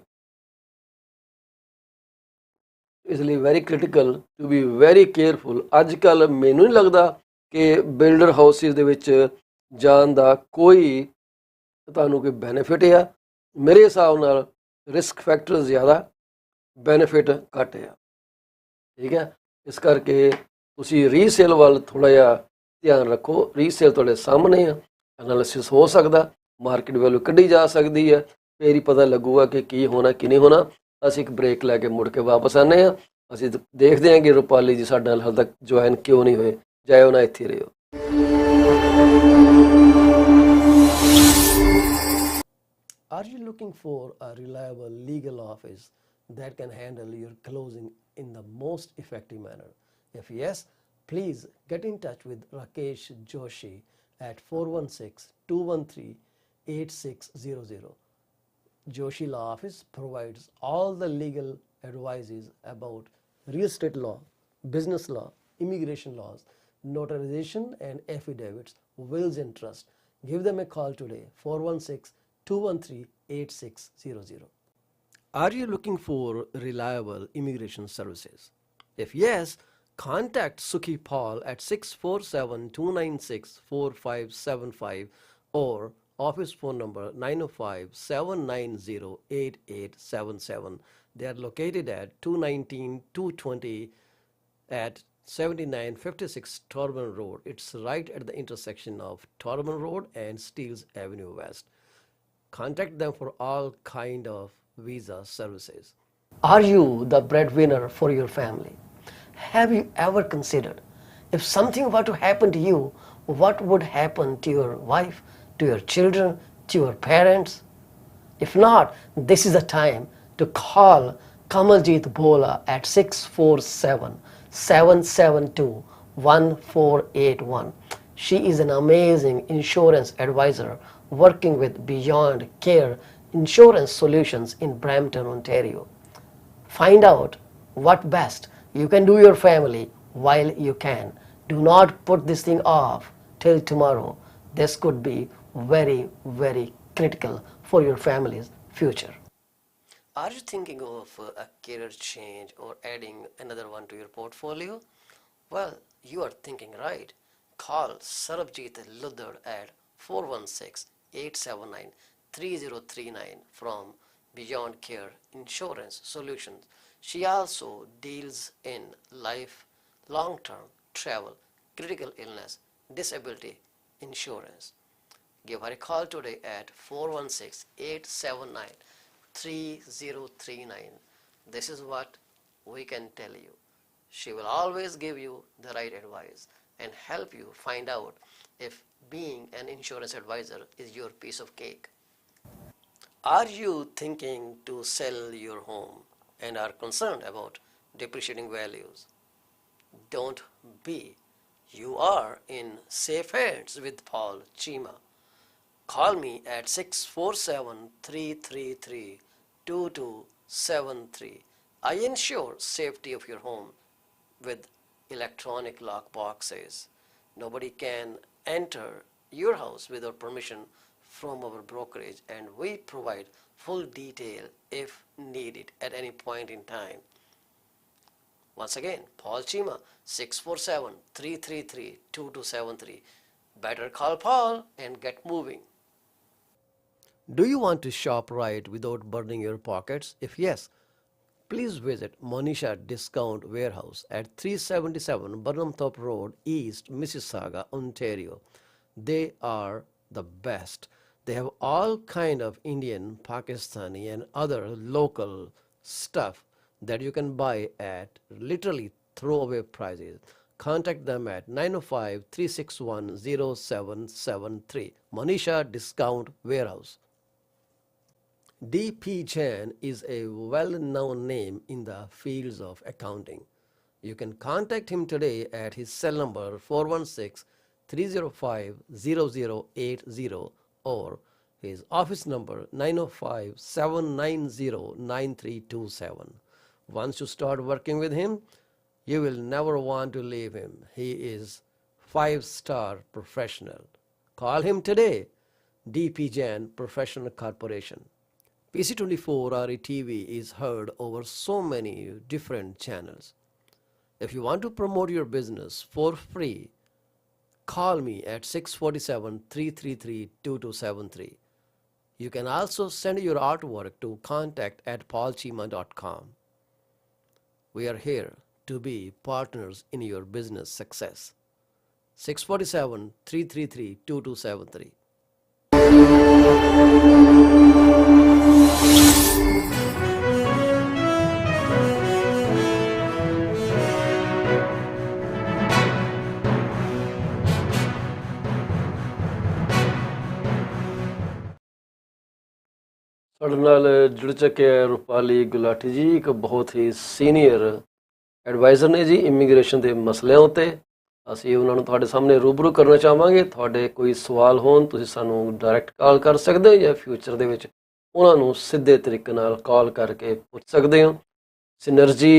ਇਸ ਲਈ very critical to be very careful. ਅੱਜ ਕੱਲ੍ਹ ਮੈਨੂੰ ਨਹੀਂ ਲੱਗਦਾ ਕਿ ਬਿਲਡਰ ਹਾਊਸਿਸ ਦੇ ਵਿੱਚ ਜਾਣ ਦਾ ਕੋਈ ਤੁਹਾਨੂੰ ਕੋਈ ਬੈਨੀਫਿਟ ਆ। ਮੇਰੇ ਹਿਸਾਬ ਨਾਲ ਰਿਸਕ ਫੈਕਟਰ ਜ਼ਿਆਦਾ, ਬੈਨੀਫਿਟ ਘੱਟ ਆ। ਠੀਕ ਹੈ, ਇਸ ਕਰਕੇ ਤੁਸੀਂ ਰੀਸੇਲ ਵੱਲ ਥੋੜ੍ਹਾ ਜਿਹਾ ਧਿਆਨ ਰੱਖੋ। ਰੀਸੇਲ ਤੁਹਾਡੇ ਸਾਹਮਣੇ ਆ, ਐਨਾਲਿਸਿਸ ਹੋ ਸਕਦਾ, ਮਾਰਕੀਟ ਵੈਲਿਊ ਕੱਢੀ ਜਾ ਸਕਦੀ ਹੈ, ਫਿਰ ਹੀ ਪਤਾ ਲੱਗੂਗਾ ਕਿ ਕੀ ਹੋਣਾ ਕੀ ਨਹੀਂ ਹੋਣਾ। ਅਸੀਂ ਇੱਕ ਬ੍ਰੇਕ ਲੈ ਕੇ ਮੁੜ ਕੇ ਵਾਪਸ ਆਉਂਦੇ ਹਾਂ। ਅਸੀਂ ਦੇਖਦੇ ਹਾਂ ਕਿ ਰੁਪਾਲੀ ਜੀ ਸਾਡੇ ਨਾਲ ਹਾਲੇ ਤੱਕ ਜੁਆਇਨ ਕਿਉਂ ਨਹੀਂ ਹੋਏ। ਜਾਇਓ ਨਾ, ਇੱਥੇ ਰਹੋ। Are you looking for a reliable legal office that can handle your closing in the most effective manner? If yes, please get in touch with Rakesh Joshi at 416-213-8600. Joshi Law Office provides all the legal advices about real estate law, business law, immigration laws, notarization and affidavits, wills and trust. Give them a call today, 416-213-8600. Are you looking for reliable immigration services? If yes, contact Sukhi Paul at 647-296-4575 or office phone number 905-790-8877. They are located at 219-220 at 7956 Torban Road. It's right at the intersection of Torban Road and Steeles Avenue West. Contact them for all kind of visa services. Are you the breadwinner for your family? Have you ever considered if something were to happen to you, what would happen to your wife, to your children, to your parents? If not, this is the time to call Kamaljeet Bhola at 647-772-1481. She is an amazing insurance advisor working with Beyond Care Insurance Solutions in Brampton, Ontario. Find out what best you can do your family while you can. Do not put this thing off till tomorrow. This could be very, very critical for your family's future. Are you thinking of a career change or adding another one to your portfolio? Well, you are thinking right. Call Sarabjit Luddar at 416-879-3039 from Beyond Care Insurance Solutions. She also deals in life, long-term, travel, critical illness, disability insurance. Give her a call today at 416-879-3039. This is what we can tell you. She will always give you the right advice and help you find out if being an insurance advisor is your piece of cake. Are you thinking to sell your home and are concerned about depreciating values? Don't be. You are in safe hands with Paul Chima. Call me at 647-333-2273. I ensure safety of your home with electronic lock boxes. Nobody can enter your house without permission from our brokerage, and we provide full detail if needed at any point in time. Once again, Paul Chima, 647-333-2273. Better call Paul and get moving. Do you want to shop right without burning your pockets? If yes, please visit Monisha Discount Warehouse at 377 Burnhamthorpe Road, East Mississauga, Ontario. They are the best. They have all kind of Indian, Pakistani and other local stuff that you can buy at literally throwaway prices. Contact them at 905-361-0773. Monisha Discount Warehouse. D.P. Jain is a well-known name in the fields of accounting. You can contact him today at his cell number 416-305-0080 or his office number 905-790-9327. Once you start working with him, you will never want to leave him. He is 5-star professional. Call him today. D.P. Jain Professional Corporation. PC24 RETV is heard over so many different channels. If you want to promote your business for free, call me at 647-333-2273. You can also send your artwork to contact@paulchima.com. We are here to be partners in your business success. 647-333-2273. ਸਾਡੇ ਨਾਲ ਜੁੜ ਚੁੱਕੇ ਰੂਪਾਲੀ ਗੁਲਾਟੀ ਜੀ, ਇੱਕ ਬਹੁਤ ਹੀ senior advisor ਨੇ ਜੀ immigration ਦੇ ਮਸਲਿਆਂ ਉੱਤੇ, ਅਸੀਂ ਉਹਨਾਂ ਨੂੰ ਤੁਹਾਡੇ ਸਾਹਮਣੇ ਰੂਬਰੂ ਕਰਨਾ ਚਾਹਾਂਗੇ। ਤੁਹਾਡੇ ਕੋਈ ਸਵਾਲ ਹੋਣ ਤੁਸੀਂ ਸਾਨੂੰ ਡਾਇਰੈਕਟ ਕਾਲ ਕਰ ਸਕਦੇ ਹੋ ਜਾਂ ਫਿਊਚਰ ਦੇ ਵਿੱਚ ਉਹਨਾਂ ਨੂੰ ਸਿੱਧੇ ਤਰੀਕੇ ਨਾਲ ਕਾਲ ਕਰਕੇ ਪੁੱਛ ਸਕਦੇ ਹੋ। ਸਿਨਰਜੀ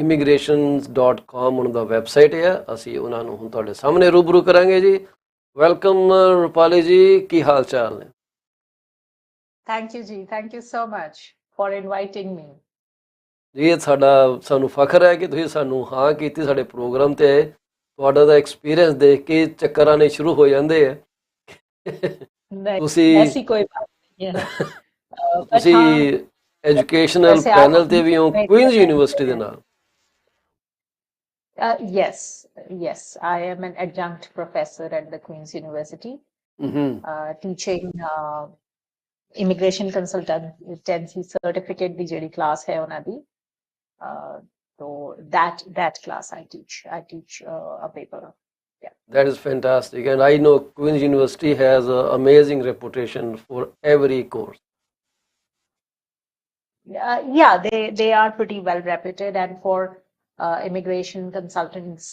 immigrations.com ਉਹਨਾਂ ਦਾ ਵੈਬਸਾਈਟ ਹੈ। ਅਸੀਂ ਉਹਨਾਂ ਨੂੰ ਹੁਣ ਤੁਹਾਡੇ ਸਾਹਮਣੇ ਰੂਬਰੂ ਕਰਾਂਗੇ ਜੀ। ਵੈਲਕਮ ਰੁਪਾਲੀ ਜੀ, ਕੀ ਹਾਲ ਚਾਲ ਨੇ? ਥੈਂਕ ਯੂ ਜੀ, thank you so much for inviting ਮੀ। ਜੀ ਇਹ ਸਾਨੂੰ ਫਖਰ ਹੈ ਕਿ ਤੁਸੀਂ ਸਾਨੂੰ ਹਾਂ ਕੀਤੀ, ਸਾਡੇ ਪ੍ਰੋਗਰਾਮ ਤੇ ਆਏ। ਤੁਹਾਡਾ ਦਾ ਐਕਸਪੀਰੀਅੰਸ ਦੇਖ ਕੇ ਚੱਕਰ ਆਉਣੇ ਸ਼ੁਰੂ ਹੋ ਜਾਂਦੇ ਆ। ਤੁਸੀਂ ਐਸੀ ਕੋਈ ਬਾਤ ਨਹੀਂ ਹੈ। ਤੁਸੀਂ ਐਜੂਕੇਸ਼ਨਲ ਪੈਨਲ ਤੇ ਵੀ ਹੋ ਕੁਈਨਜ਼ ਯੂਨੀਵਰਸਿਟੀ ਦੇ ਨਾਲ। Yes, I am an adjunct professor at the Queen's University, teaching immigration consultancy certificate ਦੀ ਜਿਹੜੀ class ਹੈ ਉਹਨਾਂ ਦੀ। So that class I teach a paper. Yeah. That is fantastic, and I know Queen's University has an amazing reputation for every course. Yeah, they are pretty well reputed, and for immigration consultants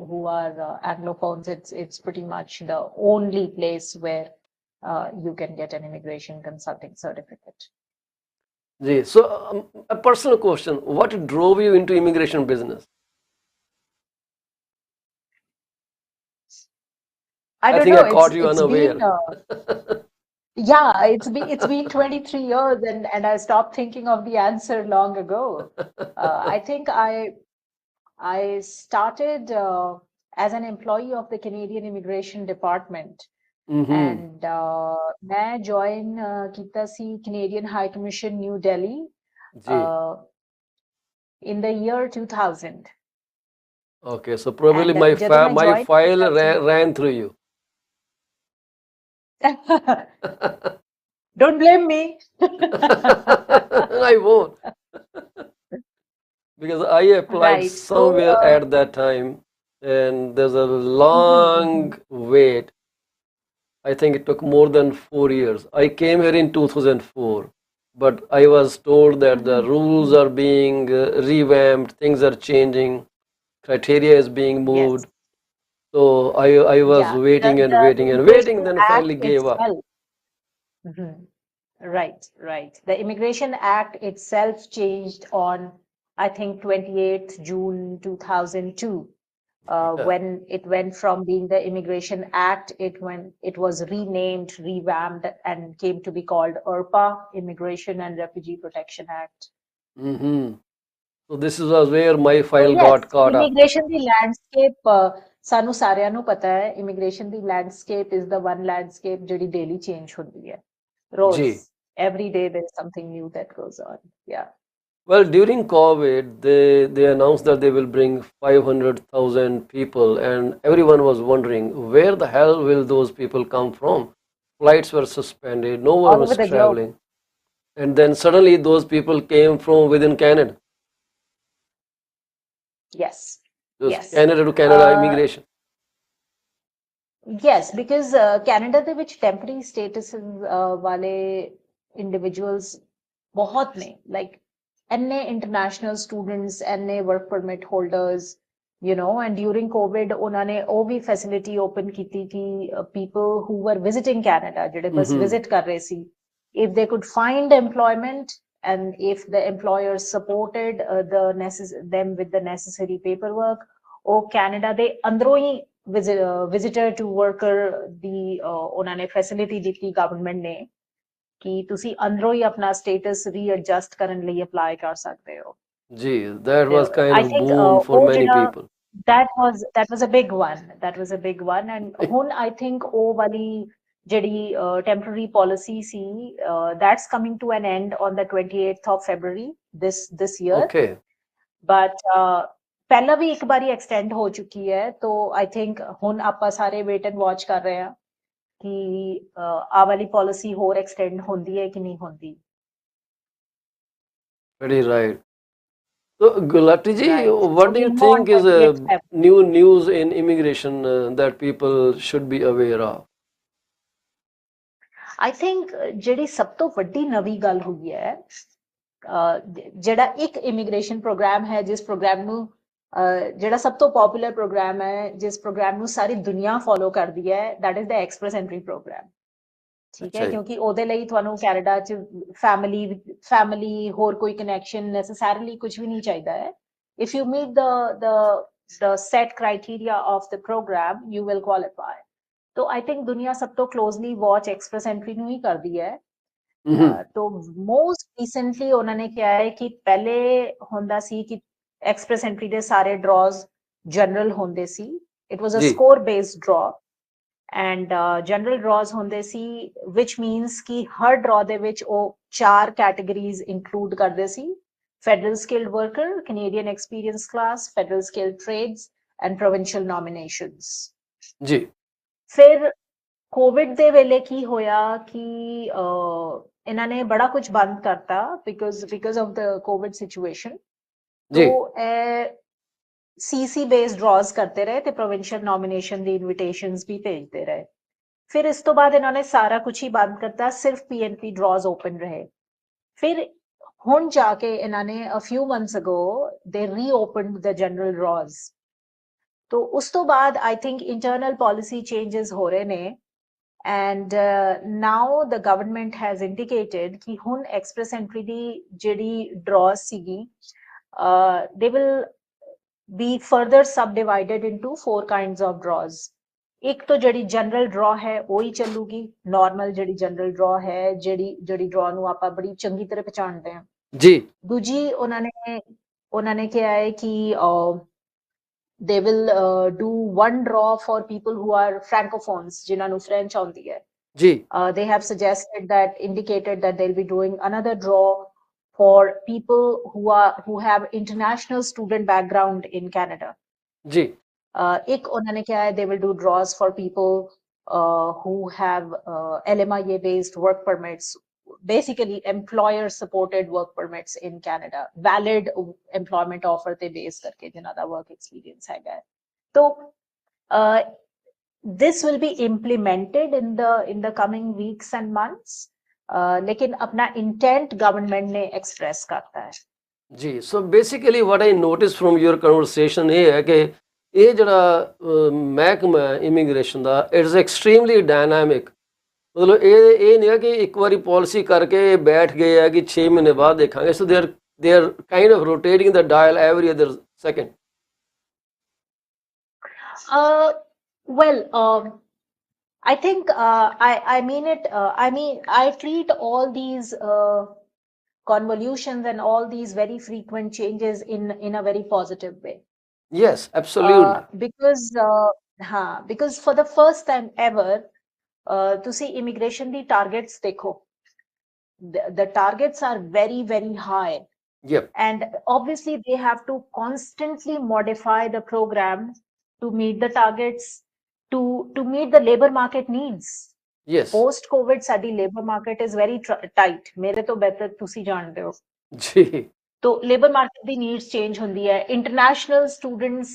who are Anglophones, it's pretty much the only place where you can get an immigration consulting certificate. Ji, so a personal question: what drove you into immigration business? I don't think know. I caught you unaware. Yeah, it's been 23 years, and I stopped thinking of the answer long ago. I think I started as an employee of the Canadian Immigration Department, and मैं join ਕੀਤਾ ਸੀ Canadian High Commission New Delhi in the year 2000. Okay, so probably my file ran through you. Don't blame me. I won't. Because I applied somewhere at that time, and there's a long wait. I think it took more than 4 years. I came here in 2004, but I was told that the rules are being revamped, things are changing, criteria is being moved. Yes. So I was waiting and waiting, then finally gave up. Right. The Immigration Act itself changed on, I think, 28th June 2002. When it went from being the Immigration Act, it was renamed, revamped, and came to be called IRPA, Immigration and Refugee Protection Act. So this was where my file got caught up. Immigration the landscape, ਸਾਨੂੰ ਸਾਰਿਆਂ ਨੂੰ ਪਤਾ ਹੈ, immigration the landscape is the one landscape ਜਿਹੜੀ daily change ਹੁੰਦੀ ਹੈ. Rose. Every day there's something new that goes on. Yeah. Well, during COVID, they announced that they will bring 500,000 people, and everyone was wondering where the hell will those people come from? Flights were suspended, no one was traveling, and then suddenly those people came from within Canada. Yes. Canada to Canada immigration. Yes, because Canada ਦੇ ਵਿੱਚ temporary status ਵਾਲੇ individuals ਬਹੁਤ ਨੇ, like NA international students, NA work permit holders, and during COVID, ਉਹਨਾਂ ਨੇ ਉਹ ਵੀ facility open ਕੀਤੀ ਕਿ people who were visiting Canada, ਜਿਹੜੇ ਬਸ visit ਕਰ ਰਹੇ ਸੀ, if they could find employment and if the employer supported them with the necessary paperwork, ਉਹ Canada ਦੇ ਅੰਦਰੋਂ ਹੀ visitor to worker ਦੀ ਉਹਨਾਂ ਨੇ facility ਦਿੱਤੀ government ਨੇ ਕਿ ਤੁਸੀਂ ਅੰਦਰੋਂ ਹੀ ਆਪਣਾ status readjust ਕਰਨ ਲਈ apply ਕਰ ਸਕਦੇ ਹੋ. ਜੀ, that was kind of boom for many people. That was a big one. And ਹੁਣ I think ਉਹ ਵਾਲੀ ਜਿਹੜੀ temporary policy C, that's coming to an end on the 28th of February this year. Okay. But ਪਹਿਲਾਂ ਵੀ ਇੱਕ ਵਾਰੀ extend ਹੋ ਚੁੱਕੀ ਹੈ, तो I think ਹੁਣ ਆਪਾਂ ਸਾਰੇ wait and watch ਕਰ ਰਹੇ ਹਾਂ ਕਿ ਆ ਵਾਲੀ policy ਹੋਰ extend ਹੁੰਦੀ ਹੈ ਕਿ ਨਹੀਂ ਹੁੰਦੀ. Very right. So Gulati ji, what do you think is new news in immigration that people should be aware of? I think ਜਿਹੜੀ ਸਭ ਤੋਂ ਵੱਡੀ ਨਵੀਂ ਗੱਲ ਹੋਈ ਹੈ, ਜਿਹੜਾ ਇੱਕ immigration program ਹੈ, ਜਿਸ program ਨੂੰ ਜਿਹੜਾ ਸਭ ਤੋਂ ਪਪੂਲਰ ਪ੍ਰੋਗਰਾਮ ਹੈ, ਜਿਸ ਪ੍ਰੋਗਰਾਮ ਨੂੰ ਸਾਰੀ ਦੁਨੀਆ ਫੋਲੋ ਕਰਦੀ ਹੈ, that is the express entry program. ਠੀਕ ਹੈ, ਕਿਉਂਕਿ ਉਹਦੇ ਲਈ ਤੁਹਾਨੂੰ ਕੈਨੇਡਾ 'ਚ ਫੈਮਿਲੀ ਹੋਰ ਕੋਈ ਕਨੈਕਸ਼ਨ ਨੈਸੈਸਰਲੀ ਕੁਝ ਵੀ ਨਹੀਂ ਚਾਹੀਦਾ ਹੈ. if you meet the set criteria of the program, you will qualify. तो I think दुनिया सब तो closely watch express entry ਨੂੰ ਹੀ ਕਰਦੀ ਹੈ. तो most recently ਉਹਨਾਂ ਨੇ ਕਿਹਾ ਹੈ ਕਿ ਪਹਿਲੇ ਹੁੰਦਾ ਸੀ ਕਿ express entry ਦੇ ਸਾਰੇ draws general ਹੁੰਦੇ ਸੀ. It was a score based draw. And general draws ਹੁੰਦੇ ਸੀ, which means ਕਿ ਹਰ draw ਦੇ ਵਿੱਚ ਉਹ 4 categories include ਕਰਦੇ ਸੀ: federal skilled worker, Canadian experience class, federal skilled trades and provincial nominations. ਜੀ ਫਿਰ ਕੋਵਿਡ ਦੇ ਵੇਲੇ ਕੀ ਹੋਇਆ ਕਿ ਇਹਨਾਂ ਨੇ ਬੜਾ ਕੁਝ ਬੰਦ ਕਰਤਾ because of the COVID situation. ਜੀ CC based draws करते रहे, provincial nomination ਦੀ invitations भी भेजते रहे. फिर इस तो बाद इन्होंने सारा कुछ ही बंद करता, सिर्फ PNP draws open रहे. फिर ਹੁਣ जाके इन्होंने a few months ago they reopened the general draws. तो उस तो बाद I think internal policy changes हो रहे ने, and now the government has indicated कि ਹੁਣ express entry ਦੀ ਜਿਹੜੀ draws ਸੀਗੀ, they will be further subdivided into 4 kinds of draws. एक तो ਜਿਹੜੀ ਜਨਰਲ ਡਰਾ ਹੈ ਉਹ ਹੀ ਚੱਲੂਗੀ, ਨਾਰਮਲ ਜਿਹੜੀ ਜਨਰਲ ਡਰਾ ਹੈ, ਜਿਹੜੀ ਡਰਾ ਨੂੰ ਆਪਾਂ ਬੜੀ ਚੰਗੀ ਤਰ੍ਹਾਂ ਪਛਾਣਦੇ ਹਾਂ ਜੀ. ਦੂਜੀ ਉਹਨਾਂ ਨੇ ਕਿਹਾ ਹੈ ਕਿ they will do one draw for people who are francophones, ਜਿਨ੍ਹਾਂ ਨੂੰ ਫ੍ਰੈਂਚ ਆਉਂਦੀ ਹੈ ਜੀ. They have indicated that they'll be doing another draw for people who have international student background in Canada. जी. एक उन्होंने क्या है, they will do draws for people who have LMIA based work permits, basically employer supported work permits in Canada, valid employment offer te base karke जिन्हां दा work experience हैगा. तो this will be implemented in the coming weeks and months. लेकिन अपना intent government ने express करता है जी. So basically what I notice from your conversation ये है कि ये ਜਿਹੜਾ ਮਹਿਕਮਾ ਇਮੀਗ੍ਰੇਸ਼ਨ ਦਾ ਇਟ ਇਜ਼ ਐਕਸਟ੍ਰੀਮਲੀ ਡਾਇਨਾਮਿਕ. ਮਤਲਬ ਇਹ ਨਹੀਂ ਹੈ ਕਿ ਇੱਕ ਵਾਰੀ ਪਾਲਿਸੀ ਕਰਕੇ ਬੈਠ ਗਏ ਆ ਕਿ 6 ਮਹੀਨੇ ਬਾਅਦ ਦੇਖਾਂਗੇ. So they are kind of rotating the dial every other second. well I think I mean it. I treat all these convolutions and all these very frequent changes in a very positive way. Yes, absolutely. Because for the first time ever, to see immigration the targets dekho, the targets are very, very high. Yep. And obviously they have to constantly modify the program to meet the targets, to meet the labor market needs. Yes. Post COVID ਸਾਡੀ labor market is very tight. ਮੇਰੇ ਤੋਂ ਬਿਹਤਰ ਤੁਸੀਂ ਜਾਣਦੇ ਹੋ ਜੀ. तो labor market ਦੀ needs change ਹੁੰਦੀ ਹੈ. International students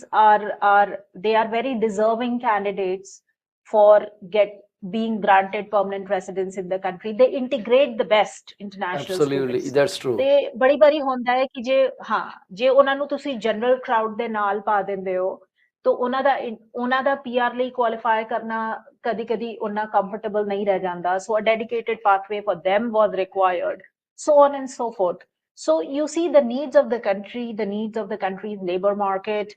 they are very deserving candidates for being granted permanent residence in the country. They integrate the best international Absolutely, students. that's true. ਤੇ ਬੜੀ ਵਾਰੀ ਹੁੰਦਾ ਹੈ ਕਿ ਜੇ ਉਹਨਾਂ ਨੂੰ ਤੁਸੀਂ ਜਨਰਲ ਕਰਾਊਡ ਦੇ ਨਾਲ ਪਾ ਦਿੰਦੇ ਹੋ तो ਉਹਨਾਂ ਦਾ PR ਲਈ ਕੁਆਲੀਫਾਈ ਕਰਨਾ ਕਦੀ ਉਹਨਾਂ ਕੰਫਰਟੇਬਲ ਨਹੀਂ ਰਹਿ ਜਾਂਦਾ. So a dedicated pathway for them was required, so on and so forth. So you see the needs of the country, the needs of the country's labor market,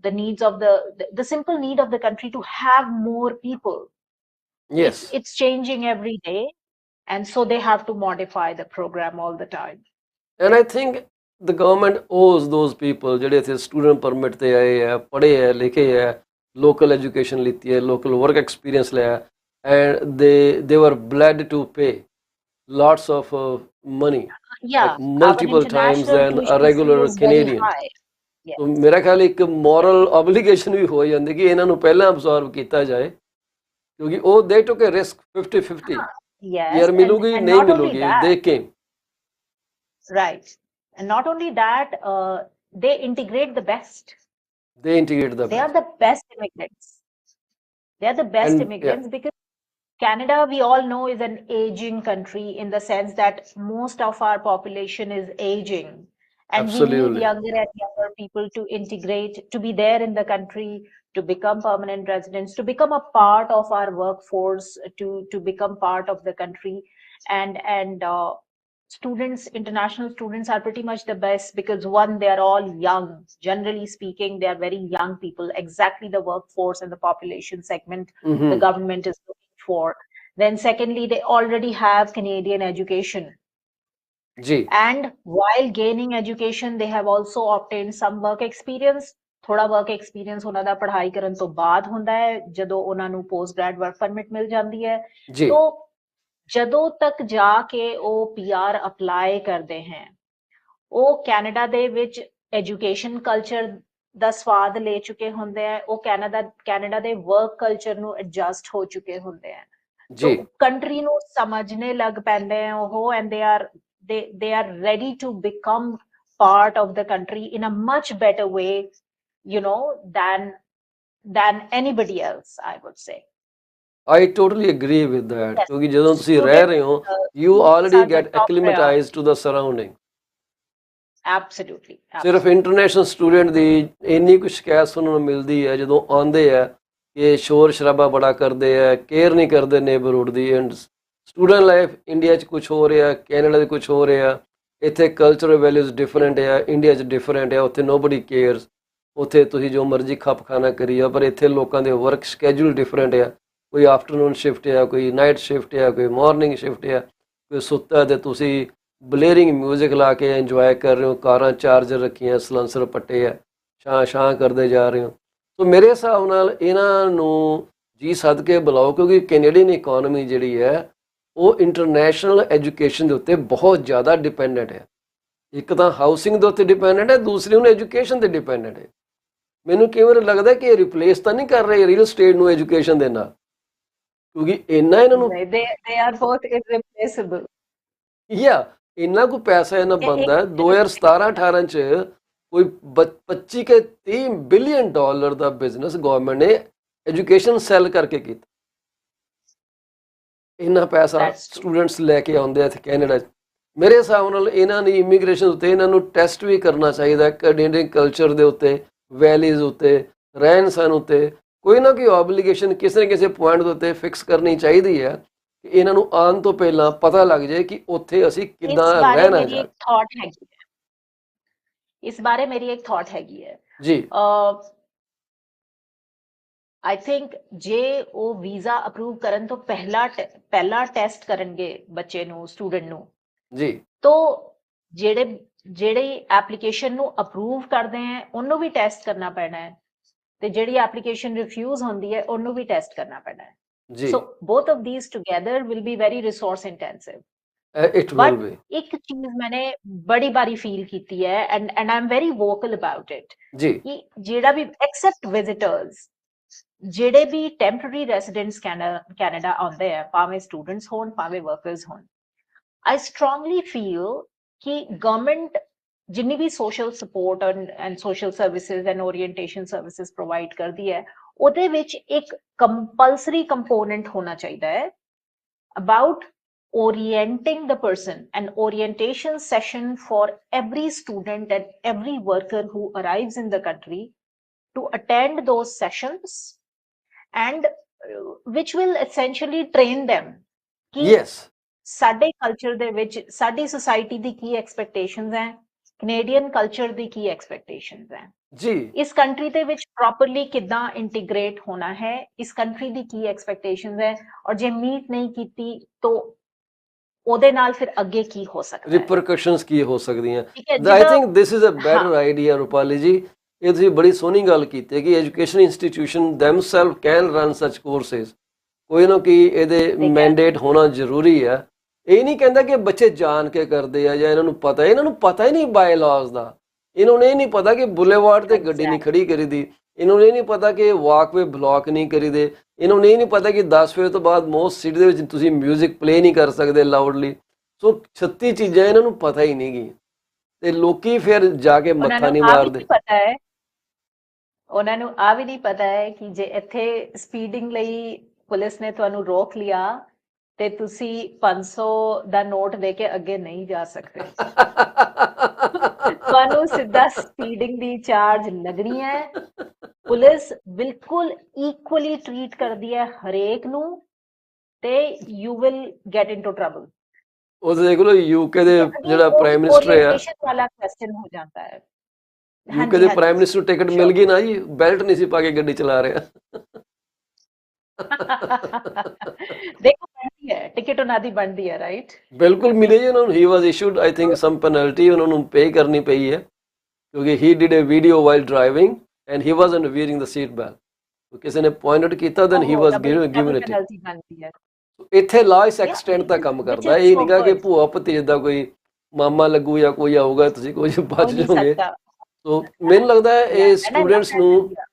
the needs of the simple need of the country to have more people. Yes. It's changing every day, and so they have to modify the program all the time. And I think the government owes those people ਜਿਹੜੇ ਇੱਥੇ student permit ਤੇ ਆਏ ਹੈ, ਪੜ੍ਹੇ ਹੈ, ਲਿਖੇ ਹੈ, local education ਲਿੱਤੀ ਹੈ, ਲੋਕਲ ਵਰਕ ਐਕਸਪੀਰੀਅੰਸ ਲਿਆ, and they were bled to pay lots of money, like multiple times than a regular Canadian. तो मेरा ख्याल ਇੱਕ moral obligation ਵੀ ਹੋ ਜਾਂਦੀ ਕਿ ਇਹਨਾਂ ਨੂੰ ਪਹਿਲਾਂ absorb ਕੀਤਾ ਜਾਏ, ਕਿਉਂਕਿ ਉਹ they took a risk 50-50. ਯਾਰ ਮਿਲੂਗੀ ਨਹੀਂ ਮਿਲੂਗੀ, they came. Right. And not only that, they integrate the best. They integrate the best. They are the best immigrants. They are the best immigrants because Canada, we all know, is an aging country in the sense that most of our population is aging. And we need Absolutely. younger and younger people to integrate, to be there in the country, to become permanent residents, to become a part of our workforce, to become part of the country. And students, international students, are pretty much the best because one, they are all young. Generally speaking, they are very young people, exactly the workforce and the population segment the Mm-hmm. government is looking for. Then secondly, they already have Canadian education. जी And while gaining education, they have also obtained some work experience. ਥੋੜਾ work experience ਉਹਨਾਂ ਦਾ ਪੜ੍ਹਾਈ ਕਰਨ ਤੋਂ ਬਾਅਦ ਹੁੰਦਾ ਹੈ, ਜਦੋਂ ਉਹਨਾਂ ਨੂੰ ਪੋਸਟ ਗ੍ਰੈਡ ਵਰਕ ਪਰਮਿਟ ਮਿਲ ਜਾਂਦੀ ਹੈ। जी ਤੋ ਜਦੋਂ ਤੱਕ ਜਾ ਕੇ ਉਹ ਪੀਆਰ ਅਪਲਾਈ ਕਰਦੇ ਹੈ, ਉਹ ਕੈਨੇਡਾ ਦੇ ਵਿੱਚ ਐਜੂਕੇਸ਼ਨ ਕਲਚਰ ਦਾ ਸਵਾਦ ਲੈ ਚੁੱਕੇ ਹੁੰਦੇ ਆ, ਉਹ ਕੈਨੇਡਾ ਦੇ ਵਰਕ ਕਲਚਰ ਨੂੰ ਐਡਜਸਟ ਹੋ ਚੁੱਕੇ ਹੁੰਦੇ ਆ। ਤੋ जी ਕੰਟਰੀ ਨੂੰ ਸਮਝਣੇ ਲੱਗ ਪੈਂਦੇ ਆ ਉਹ, and they are ready to become part of the country in a much better way, than anybody else, I would say. I totally agree with that Yes, ਕਿਉਂਕਿ ਜਦੋਂ ਤੁਸੀਂ ਰਹਿ ਰਹੇ ਹੋ you students already are the get top priority. acclimatized to the surrounding। Absolutely, ਸਿਰਫ absolutely. International student ਦੀ ਇੰਨੀ ਕੁ ਸ਼ਿਕਾਇਤ ਸੁਣਨ ਨੂੰ ਮਿਲਦੀ ਹੈ ਜਦੋਂ ਆਉਂਦੇ ਆ ਕਿ ਸ਼ੋਰ ਸ਼ਰਾਬਾ ਬੜਾ ਕਰਦੇ ਆ, ਕੇਅਰ ਨਹੀਂ ਕਰਦੇ neighbourhood the. And student life India 'ਚ ਕੁਝ ਹੋ ਰਿਹਾ, ਕੈਨੇਡਾ 'ਚ ਕੁਝ ਹੋ ਰਿਹਾ। ਇੱਥੇ ਕਲਚਰਲ ਵੈਲਿਊਜ਼ ਡਿਫਰੈਂਟ ਆ, ਇੰਡੀਆ 'ਚ ਡਿਫਰੈਂਟ ਆ। ਉੱਥੇ ਨੋਬਡੀ ਕੇਅਰਸ, ਉੱਥੇ ਤੁਸੀਂ ਜੋ ਮਰਜ਼ੀ ਖੱਪ ਖਾਣਾ ਕਰੀ ਆ, ਪਰ ਇੱਥੇ ਲੋਕਾਂ ਦੇ ਵਰਕ ਸਕੈਜੂਲ ਡਿਫਰੈਂਟ ਆ। ਕੋਈ ਆਫਟਰਨੂਨ ਸ਼ਿਫਟ ਆ, ਕੋਈ ਨਾਈਟ ਸ਼ਿਫਟ ਆ, ਕੋਈ ਮਾਰਨਿੰਗ ਸ਼ਿਫਟ ਆ। ਕੋਈ ਸੁੱਤਾ ਤੇ ਤੁਸੀਂ ਬਲੇਰਿੰਗ ਮਿਊਜ਼ਿਕ ਲਾ ਕੇ ਇੰਜੋਏ ਕਰ ਰਹੇ ਹੋ, ਕਾਰਾਂ ਚਾਰਜਰ ਰੱਖੀਆਂ, ਸਲੈਂਸਰ ਪੱਟੇ ਆ, ਛਾਂ ਛਾਂ ਕਰਦੇ ਜਾ ਰਹੇ ਹੋ। ਸੋ ਮੇਰੇ ਹਿਸਾਬ ਨਾਲ ਇਹਨਾਂ ਨੂੰ ਜੀ ਸੱਦ ਕੇ ਬੁਲਾਓ, ਕਿਉਂਕਿ ਕੈਨੇਡੀਅਨ ਇਕੋਨਮੀ ਜਿਹੜੀ ਹੈ ਉਹ ਇੰਟਰਨੈਸ਼ਨਲ ਐਜੂਕੇਸ਼ਨ ਦੇ ਉੱਤੇ ਬਹੁਤ ਜ਼ਿਆਦਾ ਡਿਪੈਂਡੈਂਟ ਹੈ। ਇੱਕ ਤਾਂ ਹਾਊਸਿੰਗ ਦੇ ਉੱਤੇ ਡਿਪੈਂਡੈਂਟ ਹੈ, ਦੂਸਰੀ ਉਹਨੂੰ ਐਜੂਕੇਸ਼ਨ 'ਤੇ ਡਿਪੈਂਡੈਂਟ ਹੈ। ਮੈਨੂੰ ਕਈ ਵਾਰ ਲੱਗਦਾ ਕਿ ਇਹ ਰਿਪਲੇਸ ਤਾਂ ਨਹੀਂ ਕਰ ਰਹੇ ਰੀਅਲ ਏਸਟੇਟ ਨੂੰ ਐਜੂਕੇਸ਼ਨ ਦੇ ਨਾਲ, ਕਿਉਂਕਿ ਇੰਨਾ ਇਹਨਾਂ ਨੂੰ They are both irreplaceable. ਯਾ ਇੰਨਾ ਕੁ ਪੈਸਾ ਇਹਨਾਂ ਬਣਦਾ 2017-18 ਚ ਕੋਈ 25 ਕੇ 30 ਬਿਲੀਅਨ ਡਾਲਰ ਦਾ ਬਿਜ਼ਨਸ ਗਵਰਨਮੈਂਟ ਨੇ ਐਜੂਕੇਸ਼ਨ ਸੈੱਲ ਕਰਕੇ ਕੀਤਾ। ਇੰਨਾ ਪੈਸਾ ਸਟੂਡੈਂਟਸ ਲੈ ਕੇ ਆਉਂਦੇ ਆ ਇੱਥੇ ਕੈਨੇਡਾ 'ਚ। ਮੇਰੇ ਹਿਸਾਬ ਨਾਲ ਇਹਨਾਂ ਦੀ ਇਮੀਗ੍ਰੇਸ਼ਨ ਉੱਤੇ ਇਹਨਾਂ ਨੂੰ ਟੈਸਟ ਵੀ ਕਰਨਾ ਚਾਹੀਦਾ, ਕੈਨੇਡੀਅਨ ਕਲਚਰ ਦੇ ਉੱਤੇ, ਵੈਲਿਊਜ਼ ਉੱਤੇ, ਰਹਿਣ ਸਹਿਣ ਉੱਤੇ ਕੋਈ ਨਾ ਕੋਈ ਆਬਲੀਗੇਸ਼ਨ ਕਿਸੇ ਨਾ ਕਿਸੇ ਪੁਆਇੰਟ ਦੇ ਉੱਤੇ ਫਿਕਸ ਕਰਨੀ ਚਾਹੀਦੀ ਹੈ ਕਿ ਇਹਨਾਂ ਨੂੰ ਆਉਣ ਤੋਂ ਪਹਿਲਾਂ ਪਤਾ ਲੱਗ ਜਾਏ ਕਿ ਉੱਥੇ ਅਸੀਂ ਕਿੱਦਾਂ ਰਹਿਣਾ ਜਾ। ਇਸ ਬਾਰੇ ਮੇਰੀ ਇੱਕ ਥਾਟ ਹੈਗੀ ਹੈ ਜੀ। ਆਈ ਥਿੰਕ ਜੇ ਉਹ ਵੀਜ਼ਾ ਅਪਰੂਵ ਕਰਨ ਤੋਂ ਪਹਿਲਾ ਟੈਸਟ ਕਰਨਗੇ ਬੱਚੇ ਨੂੰ, ਸਟੂਡੈਂਟ ਨੂੰ, ਜੀ, ਤੋ ਜਿਹੜੀ ਐਪਲੀਕੇਸ਼ਨ ਨੂੰ ਅਪਰੂਵ ਕਰਦੇ ਹੈ ਉਹਨੂੰ ਵੀ ਟੈਸਟ ਕਰਨਾ ਪੈਣਾ ਹੈ, ਤੇ ਜਿਹੜੀ ਐਪਲੀਕੇਸ਼ਨ ਰਿਫਿਊਜ਼ ਹੁੰਦੀ ਹੈ ਉਹਨੂੰ ਵੀ ਟੈਸਟ ਕਰਨਾ ਪੈਣਾ ਹੈ। ਜੀ। So both of these together will be very resource intensive. It will be. ਇੱਕ ਚੀਜ਼ ਮੈंने ਬੜੀ ਬਾਰੀ ਫੀਲ ਕੀਤੀ ਹੈ, and I'm very vocal about it, ਜੀ, ਕਿ ਜਿਹੜਾ ਵੀ except visitors, ਜਿਹੜੇ ਵੀ temporary residents ਕੈਨੇਡਾ ਆਉਂਦੇ ਆ, ਭਾਵੇਂ students ਹੋਣ ਭਾਵੇਂ workers ਹੋਣ, I strongly feel ਕਿ government ਜਿੰਨੀ ਵੀ social support and social services and orientation services provide ਕਰਦੀ ਹੈ, ਉਹਦੇ ਵਿੱਚ ਇੱਕ compulsory component ਹੋਣਾ ਚਾਹੀਦਾ ਹੈ about orienting the person, an orientation session for every student and every worker who arrives in the country, to attend those sessions, and which will essentially train them ਕਿ yes, ਸਾਡੇ culture ਦੇ ਵਿੱਚ ਸਾਡੀ society ਦੀ ਕੀ expectations ਹੈ, Canadian culture ਦੀ ਕੀ expectations ਹੈ, ਜੀ, ਇਸ country ਦੇ ਵਿੱਚ ਪ੍ਰੋਪਰਲੀ ਕਿੱਦਾਂ ਇੰਟੀਗ੍ਰੇਟ ਹੋਣਾ ਹੈ, ਇਸ ਕੰਟਰੀ ਦੀ ਕੀ ਐਕਸਪੈਕਟੇਸ਼ਨਸ ਹੈ, ਔਰ ਜੇ ਮੀਟ ਨਹੀਂ ਕੀਤੀ ਤਾਂ ਉਹਦੇ ਨਾਲ ਫਿਰ ਅੱਗੇ ਕੀ ਹੋ ਸਕਦਾ ਹੈ, ਰਿਪਰਕਸ਼ਨਸ ਕੀ ਹੋ ਸਕਦੀਆਂ। I think this is a better idea Rupali ji. ਇਹ ਤੁਸੀਂ ਬੜੀ ਸੋਹਣੀ ਗੱਲ ਕੀਤੀ ਕਿ education institution themselves can run such courses. ਕੋਈ ਨਾ ਕੋਈ ਇਹਦੇ ਮੈਂਡੇਟ ਹੋਣਾ ਜ਼ਰੂਰੀ ਹੈ। ਇਹ ਨਹੀਂ ਕਹਿੰਦਾ ਕਿ ਬੱਚੇ ਜਾਣ ਕੇ ਕਰਦੇ ਆ ਜਾਂ ਇਹਨਾਂ ਨੂੰ ਪਤਾ ਹੀ ਨਹੀਂ ਬਾਏ ਲਾਜ਼ ਦਾ। ਇਹਨਾਂ ਨੂੰ ਇਹ ਨਹੀਂ ਪਤਾ ਕਿ ਬੁਲੇਵਾਰਡ ਤੇ ਗੱਡੀ ਨਹੀਂ ਖੜੀ ਕਰੀਦੀ, ਇਹਨਾਂ ਨੂੰ ਇਹ ਨਹੀਂ ਪਤਾ ਕਿ ਵਾਕਵੇ ਬਲੌਕ ਨਹੀਂ ਕਰੀਦੇ, ਇਹਨਾਂ ਨੂੰ ਇਹ ਨਹੀਂ ਪਤਾ ਕਿ 10 ਵਜੇ ਤੋਂ ਬਾਅਦ ਮੋਸਟ ਸਿਟੀ ਦੇ ਵਿੱਚ ਤੁਸੀਂ ਮਿਊਜ਼ਿਕ ਪਲੇ ਨਹੀਂ ਕਰ ਸਕਦੇ ਲਾਊਡਲੀ। ਸੋ 36 ਚੀਜ਼ਾਂ ਇਹਨਾਂ ਨੂੰ ਪਤਾ ਹੀ ਨਹੀਂ ਗਈਆਂ, ਤੇ ਲੋਕੀ ਫਿਰ ਜਾ ਕੇ ਮੱਥਾ ਨਹੀਂ ਮਾਰਦੇ। ਪਤਾ ਹੈ ਉਹਨਾਂ ਨੂੰ ਆ ਵੀ ਨਹੀਂ ਪਤਾ ਹੈ ਕਿ ਜੇ ਇੱਥੇ ਸਪੀਡਿੰਗ ਲਈ ਪੁਲਿਸ ਨੇ ਤੁਹਾਨੂੰ ਰੋਕ ਲਿਆ ਤੇ ਤੁਸੀਂ 500 ਦਾ ਨੋਟ ਦੇ ਕੇ ਅੱਗੇ ਨਹੀਂ ਜਾ ਸਕਦੇ। ਤੁਹਾਨੂੰ ਉਹਨੂੰ ਸਿੱਧਾ ਸਪੀਡਿੰਗ ਦੀ ਚਾਰਜ ਲੱਗਣੀ ਹੈ। ਪੁਲਿਸ ਬਿਲਕੁਲ ਇਕੁਅਲੀ ਟਰੀਟ ਕਰਦੀ ਹੈ ਹਰੇਕ ਨੂੰ, ਤੇ you will get into trouble. ਉਹ ਦੇਖ ਲਓ ਯੂਕੇ ਦੇ ਜਿਹੜਾ ਪ੍ਰਾਈਮ ਮਿਨਿਸਟਰ ਆ, ओरिएंटेशन वाला क्वेश्चन हो जाता है। हाँ ਯੂਕੇ जी, ਦੇ हाँ ਪ੍ਰਾਈਮ जी, ਮਿਨਿਸਟਰ ਨੂੰ ਟਿਕਟ ਮਿਲ sure। ਗਈ ਨਾ ਜੀ, ਬੈਲਟ ਨਹੀਂ ਸੀ ਪਾ ਕੇ ਗੱਡੀ ਚਲਾ ਰਿਹਾ। देखो बनती है टिकट ਉਹਨਾਂ ਦੀ ਬਣਦੀ ਹੈ, ਰਾਈਟ। ਬਿਲਕੁਲ ਮਿਲੇ ਜੀ ਉਹਨਾਂ ਨੂੰ। He was issued I think some penalty ਉਹਨਾਂ ਨੂੰ ਪੇ ਕਰਨੀ ਪਈ ਹੈ, ਕਿਉਂਕਿ he did a video while driving and he wasn't wearing the seat belt. ਕਿਸੇ ਨੇ ਪੁਆਇੰਟ ਕੀਤਾ then he was given it. Penalty ਬਣਦੀ ਹੈ। ਇੱਥੇ ਲਾ ਇਸ Yeah, ਐਕਸਟੈਂਟ ਦਾ ਕੰਮ which ਕਰਦਾ, is ਇਹ so ਨਹੀਂਗਾ ਕਿ good। ਭੂਆ ਭਤੀਜ ਦਾ ਕੋਈ ਮਾਮਾ ਲੱਗੂ ਜਾਂ ਕੋਈ ਆਊਗਾ ਤੁਸੀਂ ਕੁਝ हो ਬਚ नहीं ਜਾਓਗੇ। सकता। ਸੋ ਮੈਨੂੰ ਲੱਗਦਾ ਹੈ Yeah, ਇਹ and I love students that ਨੂੰ idea।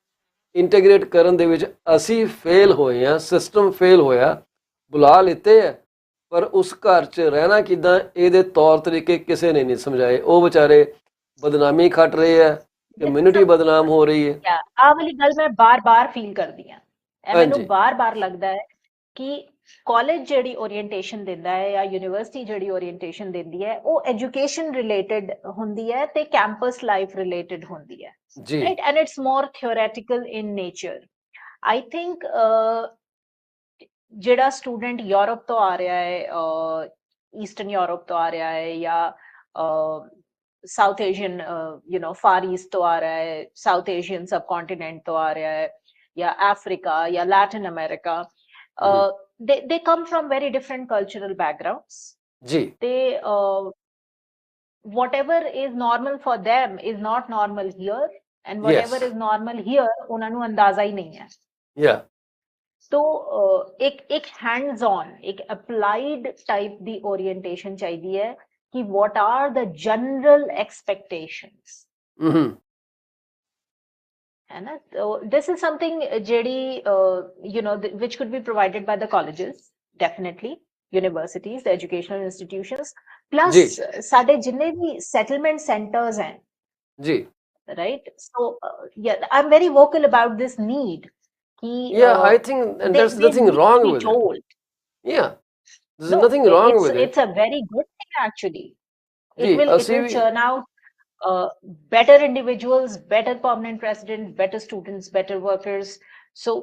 ਇੰਟੀਗ੍ਰੇਟ ਕਰਨ ਦੇ ਵਿੱਚ ਅਸੀਂ ਫੇਲ ਹੋਏ ਆ, ਸਿਸਟਮ ਫੇਲ ਹੋਇਆ। ਬੁਲਾ ਲਿੱਤੇ ਆ, ਪਰ ਉਸ ਘਰ 'ਚ ਰਹਿਣਾ ਕਿੱਦਾਂ ਇਹਦੇ ਤੌਰ ਤਰੀਕੇ ਕਿਸੇ ਨੇ ਨਹੀਂ ਸਮਝਾਏ। ਉਹ ਵਿਚਾਰੇ ਬਦਨਾਮੀ ਖੱਟ ਰਹੇ ਆ, ਕਮਿਊਨਿਟੀ ਬਦਨਾਮ ਹੋ ਰਹੀ ਹੈ। ਆਹ ਵਾਲੀ ਗੱਲ ਮੈਂ ਬਾਰ-ਬਾਰ ਫੀਲ ਕਰਦੀ ਹਾਂ। ਇਹ ਮੈਨੂੰ ਹਾਂਜੀ ਬਾਰ-ਬਾਰ ਲੱਗਦਾ ਹੈ ਕਿ ਕਾਲਜ ਜਿਹੜੀ ਓਰੀਐਂਟੇਸ਼ਨ ਦਿੰਦਾ ਹੈ ਜਾਂ ਯੂਨੀਵਰਸਿਟੀ ਜਿਹੜੀ ਓਰੀਐਂਟੇਸ਼ਨ ਦਿੰਦੀ ਹੈ, ਉਹ ਐਜੂਕੇਸ਼ਨ ਰਿਲੇਟਡ ਹੁੰਦੀ ਹੈ ਤੇ ਕੈਂਪਸ ਲਾਈਫ ਰਿਲੇਟਡ ਹੁੰਦੀ ਹੈ, ਜੀ right. And it's more theoretical in nature. I think ਜਿਹੜਾ ਸਟੂਡੈਂਟ ਯੂਰਪ ਤੋਂ ਆ ਰਿਹਾ ਹੈ, ਈਸਟਰਨ ਯੂਰਪ ਤੋਂ ਆ ਰਿਹਾ ਹੈ, ਜਾਂ ਸਾਊਥ ਏਸ਼ੀਅਨ ਫਾਰ ਈਸਟ ਤੋਂ ਆ ਰਿਹਾ ਹੈ, ਸਾਊਥ ਏਸ਼ੀਅਨ ਸਬ ਕੌਂਟੀਨੈਂਟ ਤੋਂ ਆ ਰਿਹਾ ਹੈ, ਜਾਂ ਅਫਰੀਕਾ ਜਾਂ Latin America, they come from very different cultural backgrounds। ਜੀ they whatever is normal for them is not normal here, and whatever Yes. is normal here ਉਹਨਾਂ ਨੂੰ ਅੰਦਾਜ਼ਾ ਹੀ ਨਹੀਂ ਹੈ। yeah तो एक हैंड्स ऑन, एक अप्लाइड टाइप दी ओरिएंटेशन चाहिए है कि what are the general expectations, mhm है ना। तो this is something JD which could be provided by the colleges, definitely universities, the educational institutions, plus जी साडे जिन्ने भी settlement centers हैं, जी right। So yeah, I'm very vocal about this need कि yeah I think and there's they nothing need to wrong be with it. told। Yeah, there's No, nothing wrong with it. it's a very good thing actually। जी It ਅਸੀਂ will ਵੀ churn out better individuals, better permanent residents, better students, better workers। So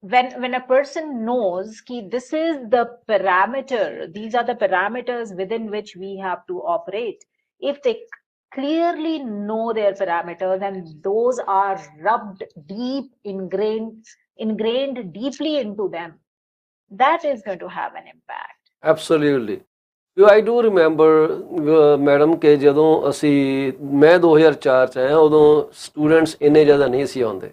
when a person knows कि this is the parameter, these are the parameters within which we have to operate, if they clearly know their parameters and those are rubbed deep, ingrained deeply into them, that is going to have an impact। absolutely you I do remember madam ਕਿ ਜਦੋਂ ਮੈਂ 2004 ਚ ਆਇਆ, ਉਦੋਂ students ਇੰਨੇ ਜ਼ਿਆਦਾ ਨਹੀਂ ਸੀ ਆਉਂਦੇ।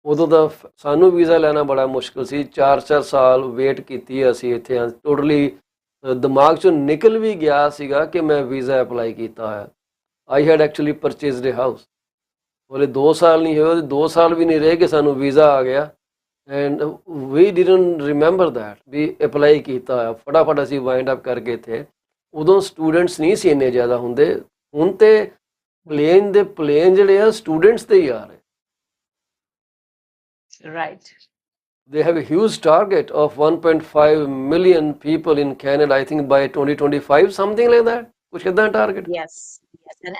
ਉਦੋਂ ਦਾ ਸਾਨੂੰ ਵੀਜ਼ਾ ਲੈਣਾ ਬੜਾ ਮੁਸ਼ਕਿਲ ਸੀ, 4-4 ਸਾਲ ਵੇਟ ਕੀਤੀ ਅਸੀਂ ਇੱਥੇ। ਟੋਟਲੀ ਦਿਮਾਗ ਚੋਂ ਨਿਕਲ ਵੀ ਗਿਆ ਸੀਗਾ ਕਿ ਮੈਂ ਵੀਜ਼ਾ ਅਪਲਾਈ ਕੀਤਾ ਹੈ। I had actually purchased a house. ਉਹਦੇ 2 ਸਾਲ ਨਹੀਂ ਹੋਏ, ਉਹਦੇ 2 ਸਾਲ ਵੀ ਨਹੀਂ ਰਹੇ ਕਿ ਸਾਨੂੰ ਵੀਜ਼ਾ ਆ ਗਿਆ। And we didn't remember that we apply ਕੀਤਾ ਹੋਇਆ। ਫਟਾਫਟ ਅਸੀਂ ਵਾਈਂਡ ਅਪ ਕਰਕੇ ਇੱਥੇ। ਉਦੋਂ ਸਟੂਡੈਂਟਸ ਨਹੀਂ ਸੀ ਇੰਨੇ ਜ਼ਿਆਦਾ ਹੁੰਦੇ। ਹੁਣ ਤੇ ਪਲੇਨ ਜਿਹੜੇ ਆ ਸਟੂਡੈਂਟਸ ਤੇ ਹੀ ਆ ਰਹੇ। Right। They have a huge target of 1.5 million people in Canada, I think by 2025, something like that. कुछ इतना target. Yes,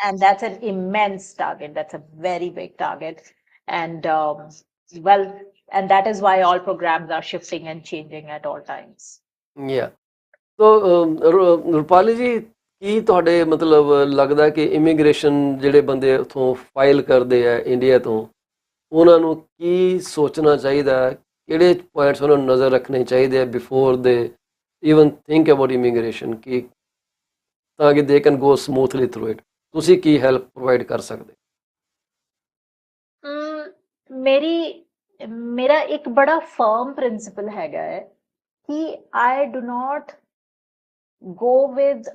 and that's an immense target. That's a very big target, and well, and that is why all programs are shifting and changing at all times। Yeah. So Rupali ਜੀ, ਕੀ ਤੁਹਾਡੇ ਮਤਲਬ ਲੱਗਦਾ ਕਿ immigration ਜਿਹੜੇ ਬੰਦੇ ਉੱਥੋਂ ਫਾਈਲ ਕਰਦੇ ਆ ਇੰਡੀਆ ਤੋਂ, ਉਹਨਾਂ ਨੂੰ ਕੀ ਸੋਚਣਾ ਚਾਹੀਦਾ, ਕਿਹੜੇ ਪੁਆਇੰਟਸ ਉਹਨਾਂ ਨੂੰ ਨਜ਼ਰ ਰੱਖਣੇ ਚਾਹੀਦੇ ਆ ਬਿਫੋਰ ਦੇ ਈਵਨ ਥਿੰਕ ਅਬਾਊਟ ਇਮੀਗ੍ਰੇਸ਼ਨ, ਕਿ ਤਾਂ ਕਿ they can go smoothly through it? ਤੁਸੀਂ ਕੀ ਹੈਲਪ ਪ੍ਰੋਵਾਈਡ ਕਰ ਸਕਦੇ? मेरा एक बड़ा फर्म प्रिंसिपल हैगा है कि I do not go with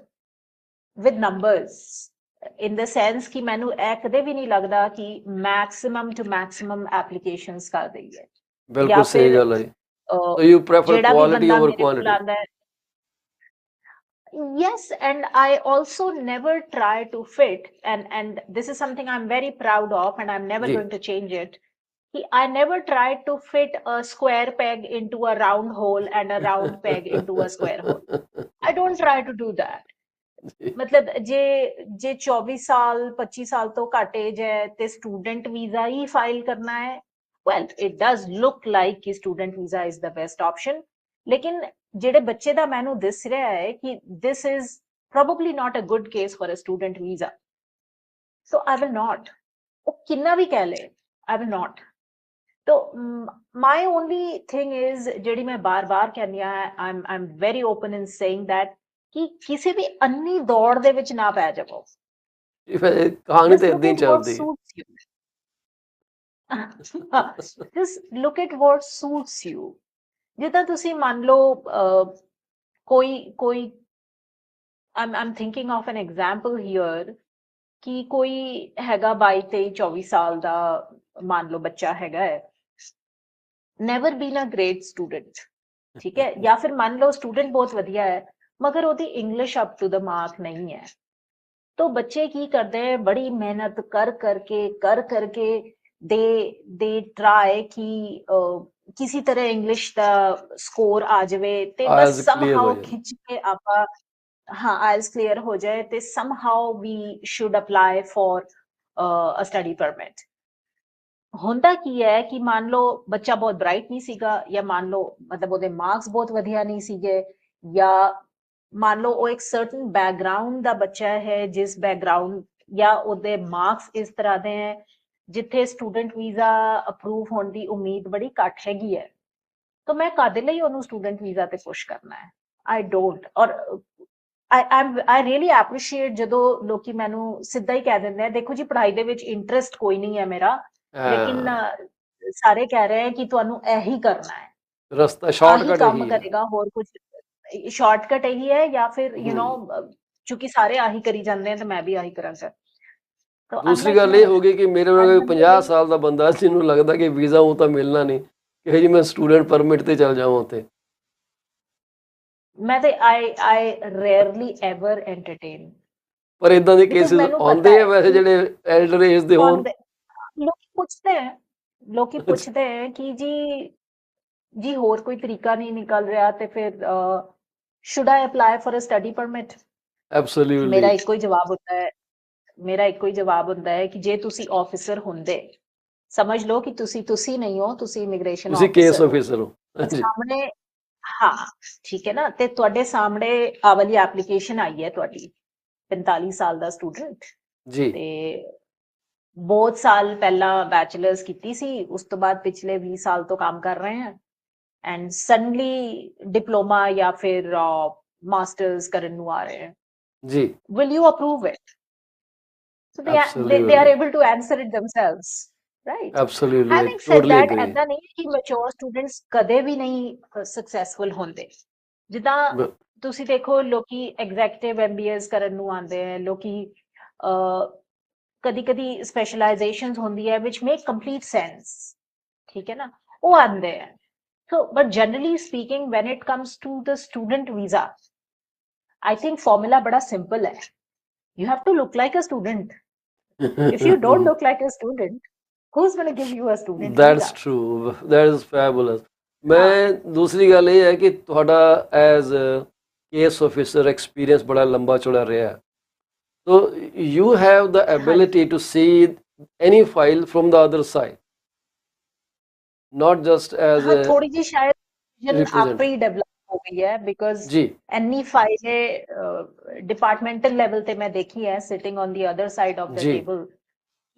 numbers, in the sense कि मैनू ਇਹ ਕਦੇ ਵੀ ਨਹੀਂ ਲੱਗਦਾ कि maximum to maximum applications ਕਰ ਦਈਏ। ਬਿਲਕੁਲ ਸਹੀ ਗੱਲ ਹੈ। So you prefer ਜਿਹੜਾ ਵੀ quality ਬੰਦਾ over ਮੇਰੇ ਕੋਲ quantity? ਆਉਂਦਾ ਹੈ, yes, and I also never try to fit, and this is something I'm very proud of and I'm never ji going to change it, I never tried to fit a square peg into a round hole and a round peg into a square hole। I don't try to do that। मतलब जे जे 24 साल 25 साल तो घट as है ते student visa ही file करना है, well it does look like कि student visa is the best option, लेकिन ਜਿਹੜੇ ਬੱਚੇ ਦਾ ਮੈਨੂੰ ਦਿਸ ਰਿਹਾ ਹੈ ਕਿ this is probably not a good case for a student visa, so I will not, ਉਹ ਕਿੰਨਾ ਵੀ ਕਹਿ ਲੇ I will not. तो my only thing is ਜਿਹੜੀ ਮੈਂ ਬਾਰ-ਬਾਰ ਕਹਿੰਦੀ ਆ, I'm very open in saying that ਕਿ ਕਿਸੇ ਵੀ ਅੰਨੀ ਦੌੜ ਦੇ ਵਿੱਚ ਨਾ ਪੈ ਜਾਵੋ। ਕਹਾਣੀ ਤਾਂ ਇਦਾਂ ਹੀ ਚੱਲਦੀ just look at what suits you। ਜਿੱਦਾਂ ਤੁਸੀਂ ਮੰਨ ਲਓ ਕੋਈ I'm thinking of an example here ਕਿ ਕੋਈ ਹੈਗਾ 22 23 24 ਸਾਲ ਦਾ ਮੰਨ ਲਓ ਬੱਚਾ ਹੈਗਾ ਹੈ, never been a great student, ठीक है, या फिर मान लो स्टूडेंट बहुत वधिया है मगर ਉਹਦੀ English up to the mark नहीं है, तो बच्चे की करते हैं बड़ी मेहनत कर करके दे ट्राई कि किसी तरह इंग्लिश का स्कोर आ जाए ते बस somehow खिंच के आपा हाँ IELTS क्लियर हो जाए ते somehow we should apply for a study permit। ਹੁੰਦਾ ਕੀ ਹੈ ਕਿ ਮੰਨ ਲਓ ਬੱਚਾ ਬਹੁਤ ਬ੍ਰਾਈਟ ਨਹੀਂ ਸੀਗਾ, ਜਾਂ ਮੰਨ ਲਓ ਮਤਲਬ ਉਹਦੇ ਮਾਰਕਸ ਬਹੁਤ ਵਧੀਆ ਨਹੀਂ ਸੀਗੇ, ਜਾਂ ਮੰਨ ਲਓ ਉਹ ਇੱਕ ਸਰਟਨ ਬੈਕਗ੍ਰਾਉਂਡ ਦਾ ਬੱਚਾ ਹੈ ਜਿਸ ਬੈਕਗ੍ਰਾਉਂਡ ਜਾਂ ਉਹਦੇ ਮਾਰਕਸ ਇਸ ਤਰ੍ਹਾਂ ਦੇ ਹੈ ਜਿੱਥੇ ਸਟੂਡੈਂਟ ਵੀਜ਼ਾ ਅਪਰੂਵ ਹੋਣ ਦੀ ਉਮੀਦ ਬੜੀ ਘੱਟ ਹੈਗੀ ਹੈ, ਤਾਂ ਮੈਂ ਕਾਹਦੇ ਲਈ ਉਹਨੂੰ ਸਟੂਡੈਂਟ ਵੀਜ਼ਾ ਤੇ ਪੁਸ਼ ਕਰਨਾ ਹੈ? I don't. ਔਰ I really appreciate ਜਦੋਂ ਲੋਕੀ ਮੈਨੂੰ ਸਿੱਧਾ ਹੀ ਕਹਿ ਦਿੰਦੇ ਆ ਦੇਖੋ ਜੀ ਪੜ੍ਹਾਈ ਦੇ ਵਿੱਚ ਇੰਟਰਸਟ ਕੋਈ ਨਹੀਂ ਹੈ ਮੇਰਾ, लेकिन सारे कह रहे हैं कि तुहानू यही करना है, रास्ता शॉर्टकट काम करेगा और कुछ शॉर्टकट यही है, या फिर यू नो चूंकि सारे आही करी जाते हैं तो मैं भी आही करांगा। तो दूसरी गल ये होगी कि मेरे वाला 50 साल का बंदा जिन्हों लगता कि वीजा वो तो मिलना नहीं कि जी मैं स्टूडेंट परमिट ते चल जावां उत्ते, मैं ते I rarely ever entertain, पर इदां दे केसेस आउंदे आ वैसे ਜਿਹੜੇ एल्डर एज ਦੇ ਹੋਣ। ਲੋਕੀ ਪੁੱਛਦੇ हैं कि जी ਹੋਰ ਕੋਈ ਤਰੀਕਾ ਨਹੀਂ ਨਿਕਲ ਰਿਹਾ ਤੇ ਫਿਰ should I apply for a study permit? Absolutely। ਮੇਰਾ ਇੱਕੋ ਹੀ ਜਵਾਬ ਹੁੰਦਾ ਹੈ ਕਿ ਜੇ ਤੁਸੀਂ ਆਫੀਸਰ ਹੁੰਦੇ, ਸਮਝ ਲਓ ਕਿ ਤੁਸੀਂ ਨਹੀਂ ਹੋ, ਤੁਸੀਂ ਇਮੀਗ੍ਰੇਸ਼ਨ ਤੁਸੀਂ ਕੇਸ ਆਫੀਸਰ ਹੋ ਸਾਹਮਣੇ, ਹਾਂ ਠੀਕ ਹੈ ਨਾ, ਤੇ ਤੁਹਾਡੇ ਸਾਹਮਣੇ ਆ ਵਾਲੀ ਐਪਲੀਕੇਸ਼ਨ ਆਈ ਹੈ ਤੁਹਾਡੀ 45 ਸਾਲ ਦਾ ਸਟੂਡੈਂਟ ਜੀ, ਤੇ ਬਹੁਤ ਸਾਲ ਪਹਿਲਾਂ ਬੈਚਲਰਸ ਕੀਤੀ ਸੀ, ਉਸ ਤੋਂ ਬਾਅਦ ਪਿਛਲੇ 20 ਸਾਲ ਤੋਂ ਕੰਮ ਕਰ ਰਹੇ हैं एंड सडनली डिप्लोमा या फिर मास्टर्स ਕਰਨ ਨੂੰ ਆ ਰਹੇ हैं जी, will you approve it? So they are able to answer it themselves, right? Absolutely, having said that ਐਦਾਂ ਨਹੀਂ ਕਿ mature students ਕਦੇ ਵੀ ਨਹੀਂ ਸਕਸੈਸਫੁਲ ਹੁੰਦੇ, ਜਿੱਦਾਂ ਤੁਸੀਂ ਦੇਖੋ ਲੋਕੀ ਐਗਜ਼ੈਕਟਿਵ MBAs ਕਰਨ ਨੂੰ ਆਉਂਦੇ ਹੈ, ਲੋਕੀ कदी स्पेशलाइजेशंस होंदी है which make complete sense, ठीक है ना, वो आंदे हैं। So but generally speaking when it comes to the student visa, I think formula बड़ा simple है, you have to look like a student। if you don't look like a student, who's going to give you a student that's visa? true, that is fabulous। मैं दूसरी गल ये है कि ਤੁਹਾਡਾ as case officer experience बड़ा लंबा चौड़ा रहा है, so you have the ability to see any file from the other side, not just as a थोड़ी जी शायद आप ही डेवलप हो गई है because any file departmental level पे मैं देखी है sitting on the other side of the table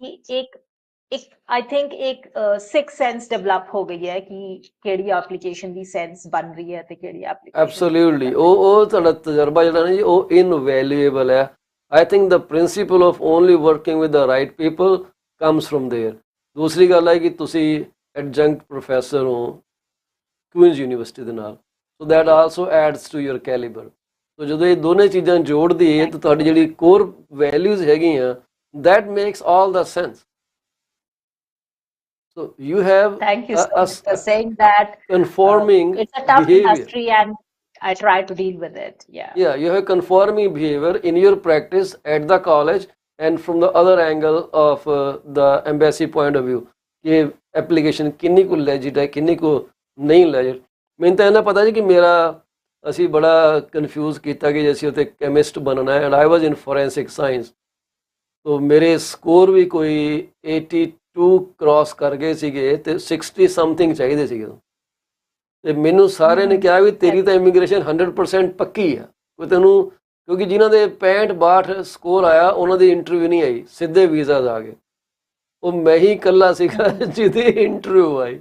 कि एक I think एक सिक्स सेंस डेवलप हो गई है कि केड़ी एप्लीकेशन दी सेंस बन रही है ते केड़ी एप्लीकेशन। एब्सोल्युटली ਉਹ ਤੁਹਾਡਾ ਤਜਰਬਾ ਜਿਹੜਾ ਨਾ ਜੀ ਉਹ ਇਨਵੈਲਿਊਏਬਲ ਹੈ। I think the principle of only working with the right people comes from there। दूसरी गल है कि तुसी adjunct professor हो क्वींस यूनिवर्सिटी ਦੇ ਨਾਲ, so that also adds to your caliber। तो ਜਦੋਂ ਇਹ ਦੋਨੇ ਚੀਜ਼ਾਂ ਜੋੜ ਦਈਏ ਤਾਂ ਤੁਹਾਡੀ ਜਿਹੜੀ ਕੋਰ ਵੈਲਿਊਜ਼ ਹੈਗੀਆਂ that makes all the sense। So you have thank you so much for saying that conforming it's a tough behavior industry and I try to deal with it। Yeah, you have conforming behavior in your practice at the college and from the other angle of the embassy point of view कि application किन्नी को legit है किन्नी को नहीं legit। मैंने तो इन्ना पता है कि मेरा ਅਸੀਂ ਬੜਾ ਕਨਫਿਊਜ਼ ਕੀਤਾ ਕਿ ਅਸੀਂ ਉੱਥੇ ਕੈਮਿਸਟ ਬਣਨਾ ਹੈ, and I was in forensic science. ਤੋ ਮੇਰੇ ਸਕੋਰ ਵੀ ਕੋਈ 82 ਕ੍ਰਾਸ ਕਰ ਗਏ ਸੀਗੇ ਤੇ 60 ਸਮਥਿੰਗ ਚਾਹੀਦੇ ਸੀਗੇ। ਤੇ ਮੈਨੂੰ ਸਾਰਿਆਂ ਨੇ ਕਿਹਾ ਵੀ ਤੇਰੀ ਤਾਂ ਇਮੀਗ੍ਰੇਸ਼ਨ 100% ਪੱਕੀ ਆ, ਕੋਈ ਤੈਨੂੰ, ਕਿਉਂਕਿ ਜਿਨ੍ਹਾਂ ਦੇ 65 62 ਸਕੋਰ ਆਇਆ ਉਹਨਾਂ ਦੀ ਇੰਟਰਵਿਊ ਨਹੀਂ ਆਈ, ਸਿੱਧੇ ਵੀਜ਼ਾ ਆ ਗਏ। ਉਹ ਮੈਂ ਹੀ ਇਕੱਲਾ ਸੀਗਾ ਜਿਹਦੀ ਇੰਟਰਵਿਊ ਆਈ।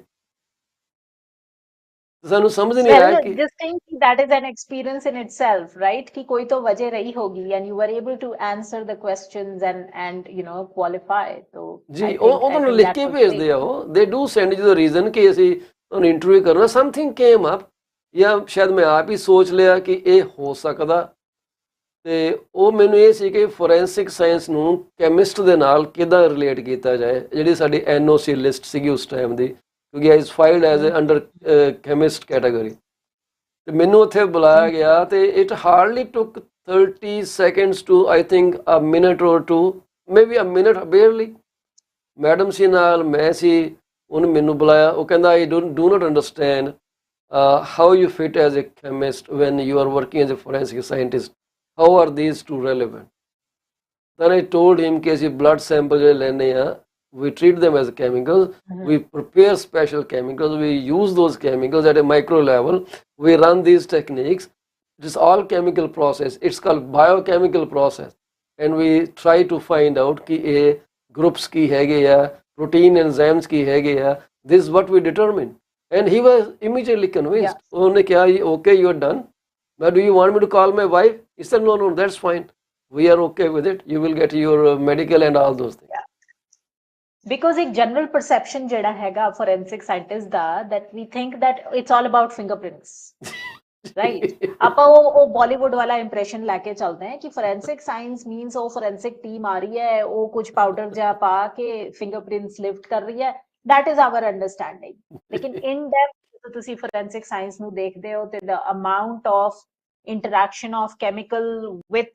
ਸਾਨੂੰ ਸਮਝ ਨਹੀਂ ਆਇਆ ਕਿ just think that is an experience in itself, right? कि कोई तो वजह रही होगी and you were able to answer the questions and you know qualify. So ਜੀ I ਉਹ think ਤੁਹਾਨੂੰ ਲਿਖ that ਕੇ was ਭੇਜਦੇ great. ਆ, ਉਹ ਦੇ do send you the reason ਕਿ ਅਸੀਂ ਤੁਹਾਨੂੰ ਇੰਟਰਵਿਊ ਕਰਨਾ, ਸਮਥਿੰਗ ਕੇਮ ਅਪ, ਜਾਂ ਸ਼ਾਇਦ ਮੈਂ ਆਪ ਹੀ ਸੋਚ ਲਿਆ ਕਿ ਇਹ ਹੋ ਸਕਦਾ। ਤੇ ਉਹ ਮੈਨੂੰ ਇਹ ਸੀ ਕਿ ਫੋਰੈਂਸਿਕ ਸਾਇੰਸ ਨੂੰ ਕੈਮਿਸਟ ਦੇ ਨਾਲ ਕਿੱਦਾਂ ਰਿਲੇਟ ਕੀਤਾ ਜਾਏ, ਜਿਹੜੀ ਸਾਡੀ NOC ਲਿਸਟ ਸੀਗੀ ਉਸ ਟਾਈਮ ਦੀ, ਕਿਉਂਕਿ I filed as a under chemist category. ਤੇ ਮੈਨੂੰ ਉੱਥੇ ਬੁਲਾਇਆ ਗਿਆ ਤੇ ਇਟ ਹਾਰਡਲੀ ਟੁੱਕ 30 seconds to I think a minute or two, maybe a minute barely। Madam ਸੀ ਨਾਲ, ਮੈਂ ਸੀ, ਉਹਨੇ ਮੈਨੂੰ ਬੁਲਾਇਆ। ਉਹ ਕਹਿੰਦਾ I do not understand how you fit as a chemist when you are working as a forensic scientist, how are these two relevant? Then I told him ਕਿ ਅਸੀਂ blood sample ਜਿਹੜੇ ਲੈਂਦੇ ਆ, we treat them as chemicals, we prepare special chemicals, we use those chemicals at a micro level, we run these techniques, it is all chemical process, it's called biochemical process, and we try to find out ਕਿ ਇਹ groups ਕੀ ਹੈਗੇ ਆ, protein enzymes ਕੀ ਹੈਗੇ ਆ, this is what we determine, and he was immediately convinced। ਉਹਨੇ ਕਿਹਾ okay, you are done, but do you want me to call my wife? He said no, that's fine, we are okay with it, you will get your medical and all those things। Because एक general perception ਜਿਹੜਾ ਹੈਗਾ forensic scientist the, that we think that it's all about fingerprints, right? ਆਪਾਂ ਉਹ ਬਾਲੀਵੁੱਡ ਵਾਲਾ impression ਲੈ ਕੇ ਚੱਲਦੇ ਹਾਂ ਕਿ forensic science means ਉਹ forensic team ਆ ਰਹੀ ਹੈ, ਉਹ ਕੁਝ ਪਾਊਡਰ ਜਿਹਾ ਪਾ ਕੇ fingerprints lift ਕਰ ਰਹੀ ਹੈ, that is our understanding। ਲੇਕਿਨ in depth ਜਦੋਂ ਤੁਸੀਂ forensic science ਨੂੰ ਦੇਖਦੇ ਹੋ ਤੇ the amount of interaction of chemical with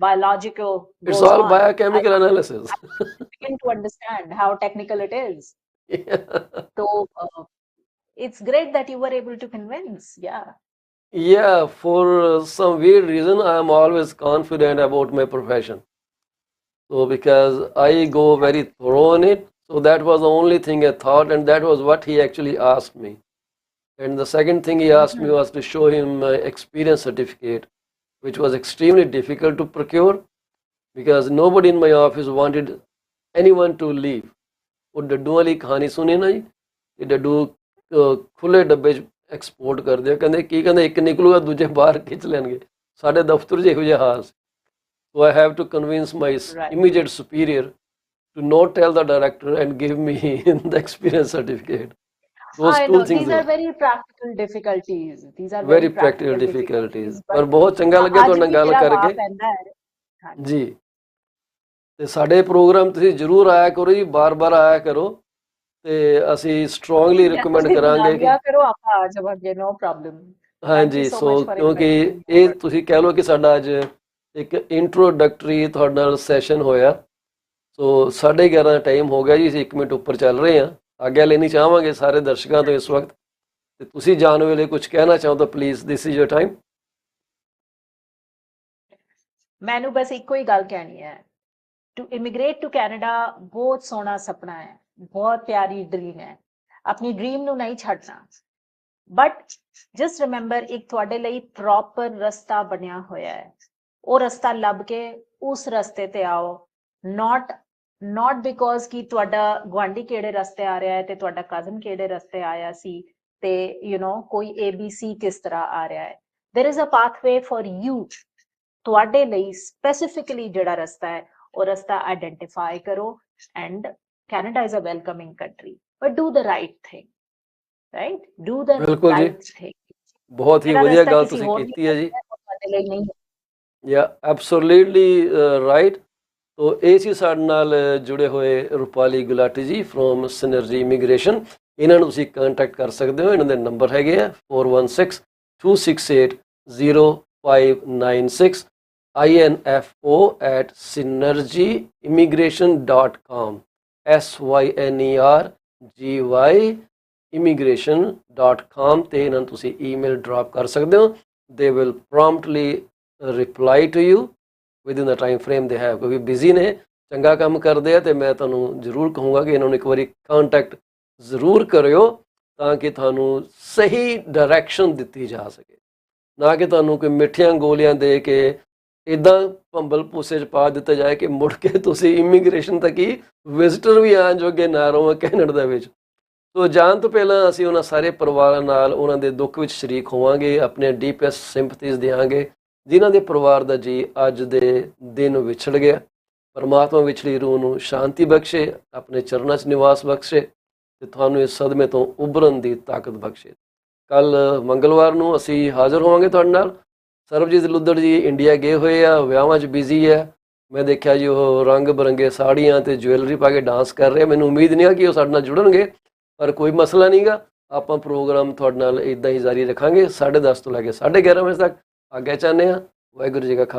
biological it's goes all on, biochemical analysis। I begin to understand how technical it is। So it's great that you were able to convince। Yeah, for some weird reason I am always confident about my profession, so because I go very thorough in it, so that was the only thing I thought, and that was what he actually asked me। And the second thing he asked me was to show him my experience certificate, which was extremely difficult to procure because nobody in my office wanted anyone to leave। ਉਹ ਡੱਡੂ ਵਾਲੀ ਕਹਾਣੀ ਸੁਣੀ ਨਾ ਜੀ, ਕਿ ਡੱਡੂ ਖੁੱਲੇ ਡੱਬੇ 'ਚ ਐਕਸਪੋਰਟ ਕਰਦੇ ਆ, ਕਹਿੰਦੇ ਕੀ, ਕਹਿੰਦੇ ਇੱਕ ਨਿਕਲੂਗਾ ਦੂਜੇ ਬਾਹਰ ਖਿੱਚ ਲੈਣਗੇ। ਸਾਡੇ ਦਫ਼ਤਰ 'ਚ ਇਹੋ ਜਿਹਾ ਹਾਲ ਸੀ। So I have to convince my immediate superior to not tell the director and give me the experience certificate। Those I two know things these are very practical difficulties, these are very very practical practical difficulties। but ਪਰ ਬਹੁਤ ਚੰਗਾ ਲੱਗਿਆ ਤੁਹਾਡੇ ਨਾਲ ਗੱਲ ਕਰਕੇ ਪੈਂਦਾ ਹੈ ਜੀ। ਤੇ ਸਾਡੇ ਪ੍ਰੋਗਰਾਮ ਤੁਸੀਂ ਜ਼ਰੂਰ ਆਇਆ ਕਰੋ ਜੀ, ਬਾਰ-ਬਾਰ ਆਇਆ ਕਰੋ, ਤੇ ਅਸੀਂ ਸਟਰੋਂਗਲੀ ਰਿਕਮੈਂਡ ਕਰਾਂਗੇ ਕਿ ਕਰੋ, ਆਪਾਂ ਆ ਜਾਵਾਂਗੇ, no problem। ਹਾਂਜੀ। ਸੋ ਕਿਉਂਕਿ ਇਹ ਤੁਸੀਂ ਕਹਿ ਲਓ ਕਿ ਸਾਡਾ ਅੱਜ ਇੱਕ ਇੰਟਰੋਡਕਟਰੀ ਤੁਹਾਡੇ ਨਾਲ ਸੈਸ਼ਨ ਹੋਇਆ। ਸੋ 11:30 ਦਾ ਟਾਈਮ ਹੋ ਗਿਆ ਜੀ, ਅਸੀਂ 1 ਮਿੰਟ ਉੱਪਰ ਚੱਲ ਰਹੇ ਹਾਂ। ਆਗਿਆ ਲੈਣੀ ਚਾਹਾਂਗੇ ਸਾਰੇ ਦਰਸ਼ਕਾਂ ਤੋਂ ਇਸ ਵਕਤ, ਤੇ ਤੁਸੀਂ ਜਾਣ ਵੇਲੇ ਕੁਝ ਕਹਿਣਾ ਚਾਹੋ ਤਾਂ please, this is your time. ਮੈਨੂੰ ਬਸ ਇੱਕੋ ਹੀ ਗੱਲ ਕਹਿਣੀ ਹੈ, ਟੂ ਇਮੀਗ੍ਰੇਟ ਟੂ ਕੈਨੇਡਾ ਬਹੁਤ ਸੋਹਣਾ ਸੁਪਨਾ ਹੈ, ਬਹੁਤ ਪਿਆਰੀ ਡ੍ਰੀਮ ਹੈ, ਆਪਣੀ ਡ੍ਰੀਮ ਨੂੰ ਨਹੀਂ ਛੱਡਣਾ। ਬਟ ਜਸਟ ਰਿਮੈਂਬਰ, ਇੱਕ ਤੁਹਾਡੇ ਲਈ ਪ੍ਰੋਪਰ ਰਸਤਾ ਬਣਿਆ ਹੋਇਆ ਹੈ, ਉਹ ਰਸਤਾ ਲੱਭ ਕੇ ਉਸ ਰਸਤੇ ਤੇ ਆਓ। not because ਕਿ ਤੁਹਾਡਾ ਗੁਆਂਢੀ ਕਿਹੜੇ ਰਸਤੇ ਆ ਰਿਹਾ ਹੈ ਤੇ ਤੁਹਾਡਾ ਕਜ਼ਨ ਕਿਹੜੇ ਰਸਤੇ ਆਇਆ ਸੀ, ਤੇ ਯੂ نو ਕੋਈ ABC ਕਿਸ ਤਰ੍ਹਾਂ ਆ ਰਿਹਾ ਹੈ। there is a pathway for you। ਤੁਹਾਡੇ ਲਈ ਸਪੈਸੀਫਿਕਲੀ ਜਿਹੜਾ ਰਸਤਾ ਹੈ, ਉਹ ਰਸਤਾ ਆਈਡੈਂਟੀਫਾਈ ਕਰੋ। And Canada is a welcoming country, but do the right thing, right, do the right thing. ਬਹੁਤ ਹੀ ਵਧੀਆ ਗੱਲ ਤੁਸੀਂ ਕੀਤੀ ਹੈ ਜੀ। ਤੁਹਾਡੇ ਲਈ ਨਹੀਂ। ਯਾ ਐਬਸੋਲੂਟਲੀ ਰਾਈਟ। ਤੋ ਇਹ ਸੀ ਸਾਡੇ ਨਾਲ ਜੁੜੇ ਹੋਏ ਰੂਪਾਲੀ ਗੁਲਾਟੀ ਜੀ ਫਰੋਮ ਸਿਨਰਜੀ ਇਮੀਗ੍ਰੇਸ਼ਨ। ਇਹਨਾਂ ਨੂੰ ਤੁਸੀਂ ਕੰਟੈਕਟ ਕਰ ਸਕਦੇ ਹੋ, ਇਹਨਾਂ ਦੇ ਨੰਬਰ ਹੈਗੇ ਆ 4162680596 info@synergyimmigration.com, SYNERGY immigration.com ਤੇ ਇਹਨਾਂ ਨੂੰ ਤੁਸੀਂ ਈਮੇਲ ਡ੍ਰੌਪ ਕਰ ਸਕਦੇ ਹੋ। They will promptly reply to you within the time frame they have. ਕਿਉਂਕਿ ਬਿਜ਼ੀ ਨੇ, ਚੰਗਾ ਕੰਮ ਕਰਦੇ ਆ, ਅਤੇ ਮੈਂ ਤੁਹਾਨੂੰ ਜ਼ਰੂਰ ਕਹੂੰਗਾ ਕਿ ਇਹਨਾਂ ਨੂੰ ਇੱਕ ਵਾਰੀ ਕੰਟੈਕਟ ਜ਼ਰੂਰ ਕਰਿਓ ਤਾਂ ਕਿ ਤੁਹਾਨੂੰ ਸਹੀ ਡਾਇਰੈਕਸ਼ਨ ਦਿੱਤੀ ਜਾ ਸਕੇ, ਨਾ ਕਿ ਤੁਹਾਨੂੰ ਕੋਈ ਮਿੱਠੀਆਂ ਗੋਲੀਆਂ ਦੇ ਕੇ ਇੱਦਾਂ ਭੰਬਲ ਭੂਸੇ 'ਚ ਪਾ ਦਿੱਤਾ ਜਾਏ ਕਿ ਮੁੜ ਕੇ ਤੁਸੀਂ ਇਮੀਗ੍ਰੇਸ਼ਨ ਤੱਕ ਹੀ ਵਿਜ਼ਿਟਰ ਵੀ ਆਉਣ ਜੋਗੇ ਨਾ ਰਹੋ ਕੈਨੇਡਾ ਦੇ ਵਿੱਚ। ਸੋ ਜਾਣ ਤੋਂ ਪਹਿਲਾਂ ਅਸੀਂ ਉਹਨਾਂ ਸਾਰੇ ਪਰਿਵਾਰਾਂ ਨਾਲ ਉਹਨਾਂ ਦੇ ਦੁੱਖ ਵਿੱਚ ਸ਼ਰੀਕ ਹੋਵਾਂਗੇ, ਆਪਣੇ ਡੀਪੈਸਟ ਸਿੰਪਥੀਜ਼ ਦਿਆਂਗੇ ਜਿਨ੍ਹਾਂ ਦੇ ਪਰਿਵਾਰ ਦਾ ਜੀ ਅੱਜ ਦੇ ਦਿਨ ਵਿਛੜ ਗਿਆ। ਪਰਮਾਤਮਾ ਵਿਛੜੀ ਰੂਹ ਨੂੰ ਸ਼ਾਂਤੀ ਬਖਸ਼ੇ, ਆਪਣੇ ਚਰਨਾਂ 'ਚ ਨਿਵਾਸ ਬਖਸ਼ੇ ਅਤੇ ਤੁਹਾਨੂੰ ਇਸ ਸਦਮੇ ਤੋਂ ਉੱਭਰਨ ਦੀ ਤਾਕਤ ਬਖਸ਼ੇ। ਕੱਲ੍ਹ ਮੰਗਲਵਾਰ ਨੂੰ ਅਸੀਂ ਹਾਜ਼ਰ ਹੋਵਾਂਗੇ ਤੁਹਾਡੇ ਨਾਲ। ਸਰਬਜੀਤ ਲੁੱਦੜ ਜੀ ਇੰਡੀਆ ਗਏ ਹੋਏ ਆ, ਵਿਆਹਾਂ 'ਚ ਬਿਜ਼ੀ ਹੈ। ਮੈਂ ਦੇਖਿਆ ਜੀ ਉਹ ਰੰਗ ਬਿਰੰਗੇ ਸਾੜੀਆਂ ਅਤੇ ਜੁਐਲਰੀ ਪਾ ਕੇ ਡਾਂਸ ਕਰ ਰਹੇ। ਮੈਨੂੰ ਉਮੀਦ ਨਹੀਂ ਆ ਕਿ ਉਹ ਸਾਡੇ ਨਾਲ ਜੁੜਨਗੇ, ਪਰ ਕੋਈ ਮਸਲਾ ਨਹੀਂ ਗਾ, ਆਪਾਂ ਪ੍ਰੋਗਰਾਮ ਤੁਹਾਡੇ ਨਾਲ ਇੱਦਾਂ ਹੀ ਜਾਰੀ ਰੱਖਾਂਗੇ 10:30 ਤੋਂ ਲੈ ਕੇ 11:30 ਵਜੇ ਤੱਕ। ਆਗਿਆ ਚਾਹੁੰਦੇ ਹਾਂ। ਵਾਹਿਗੁਰੂ ਜੀ ਕਾ ਖਾਲਸਾ।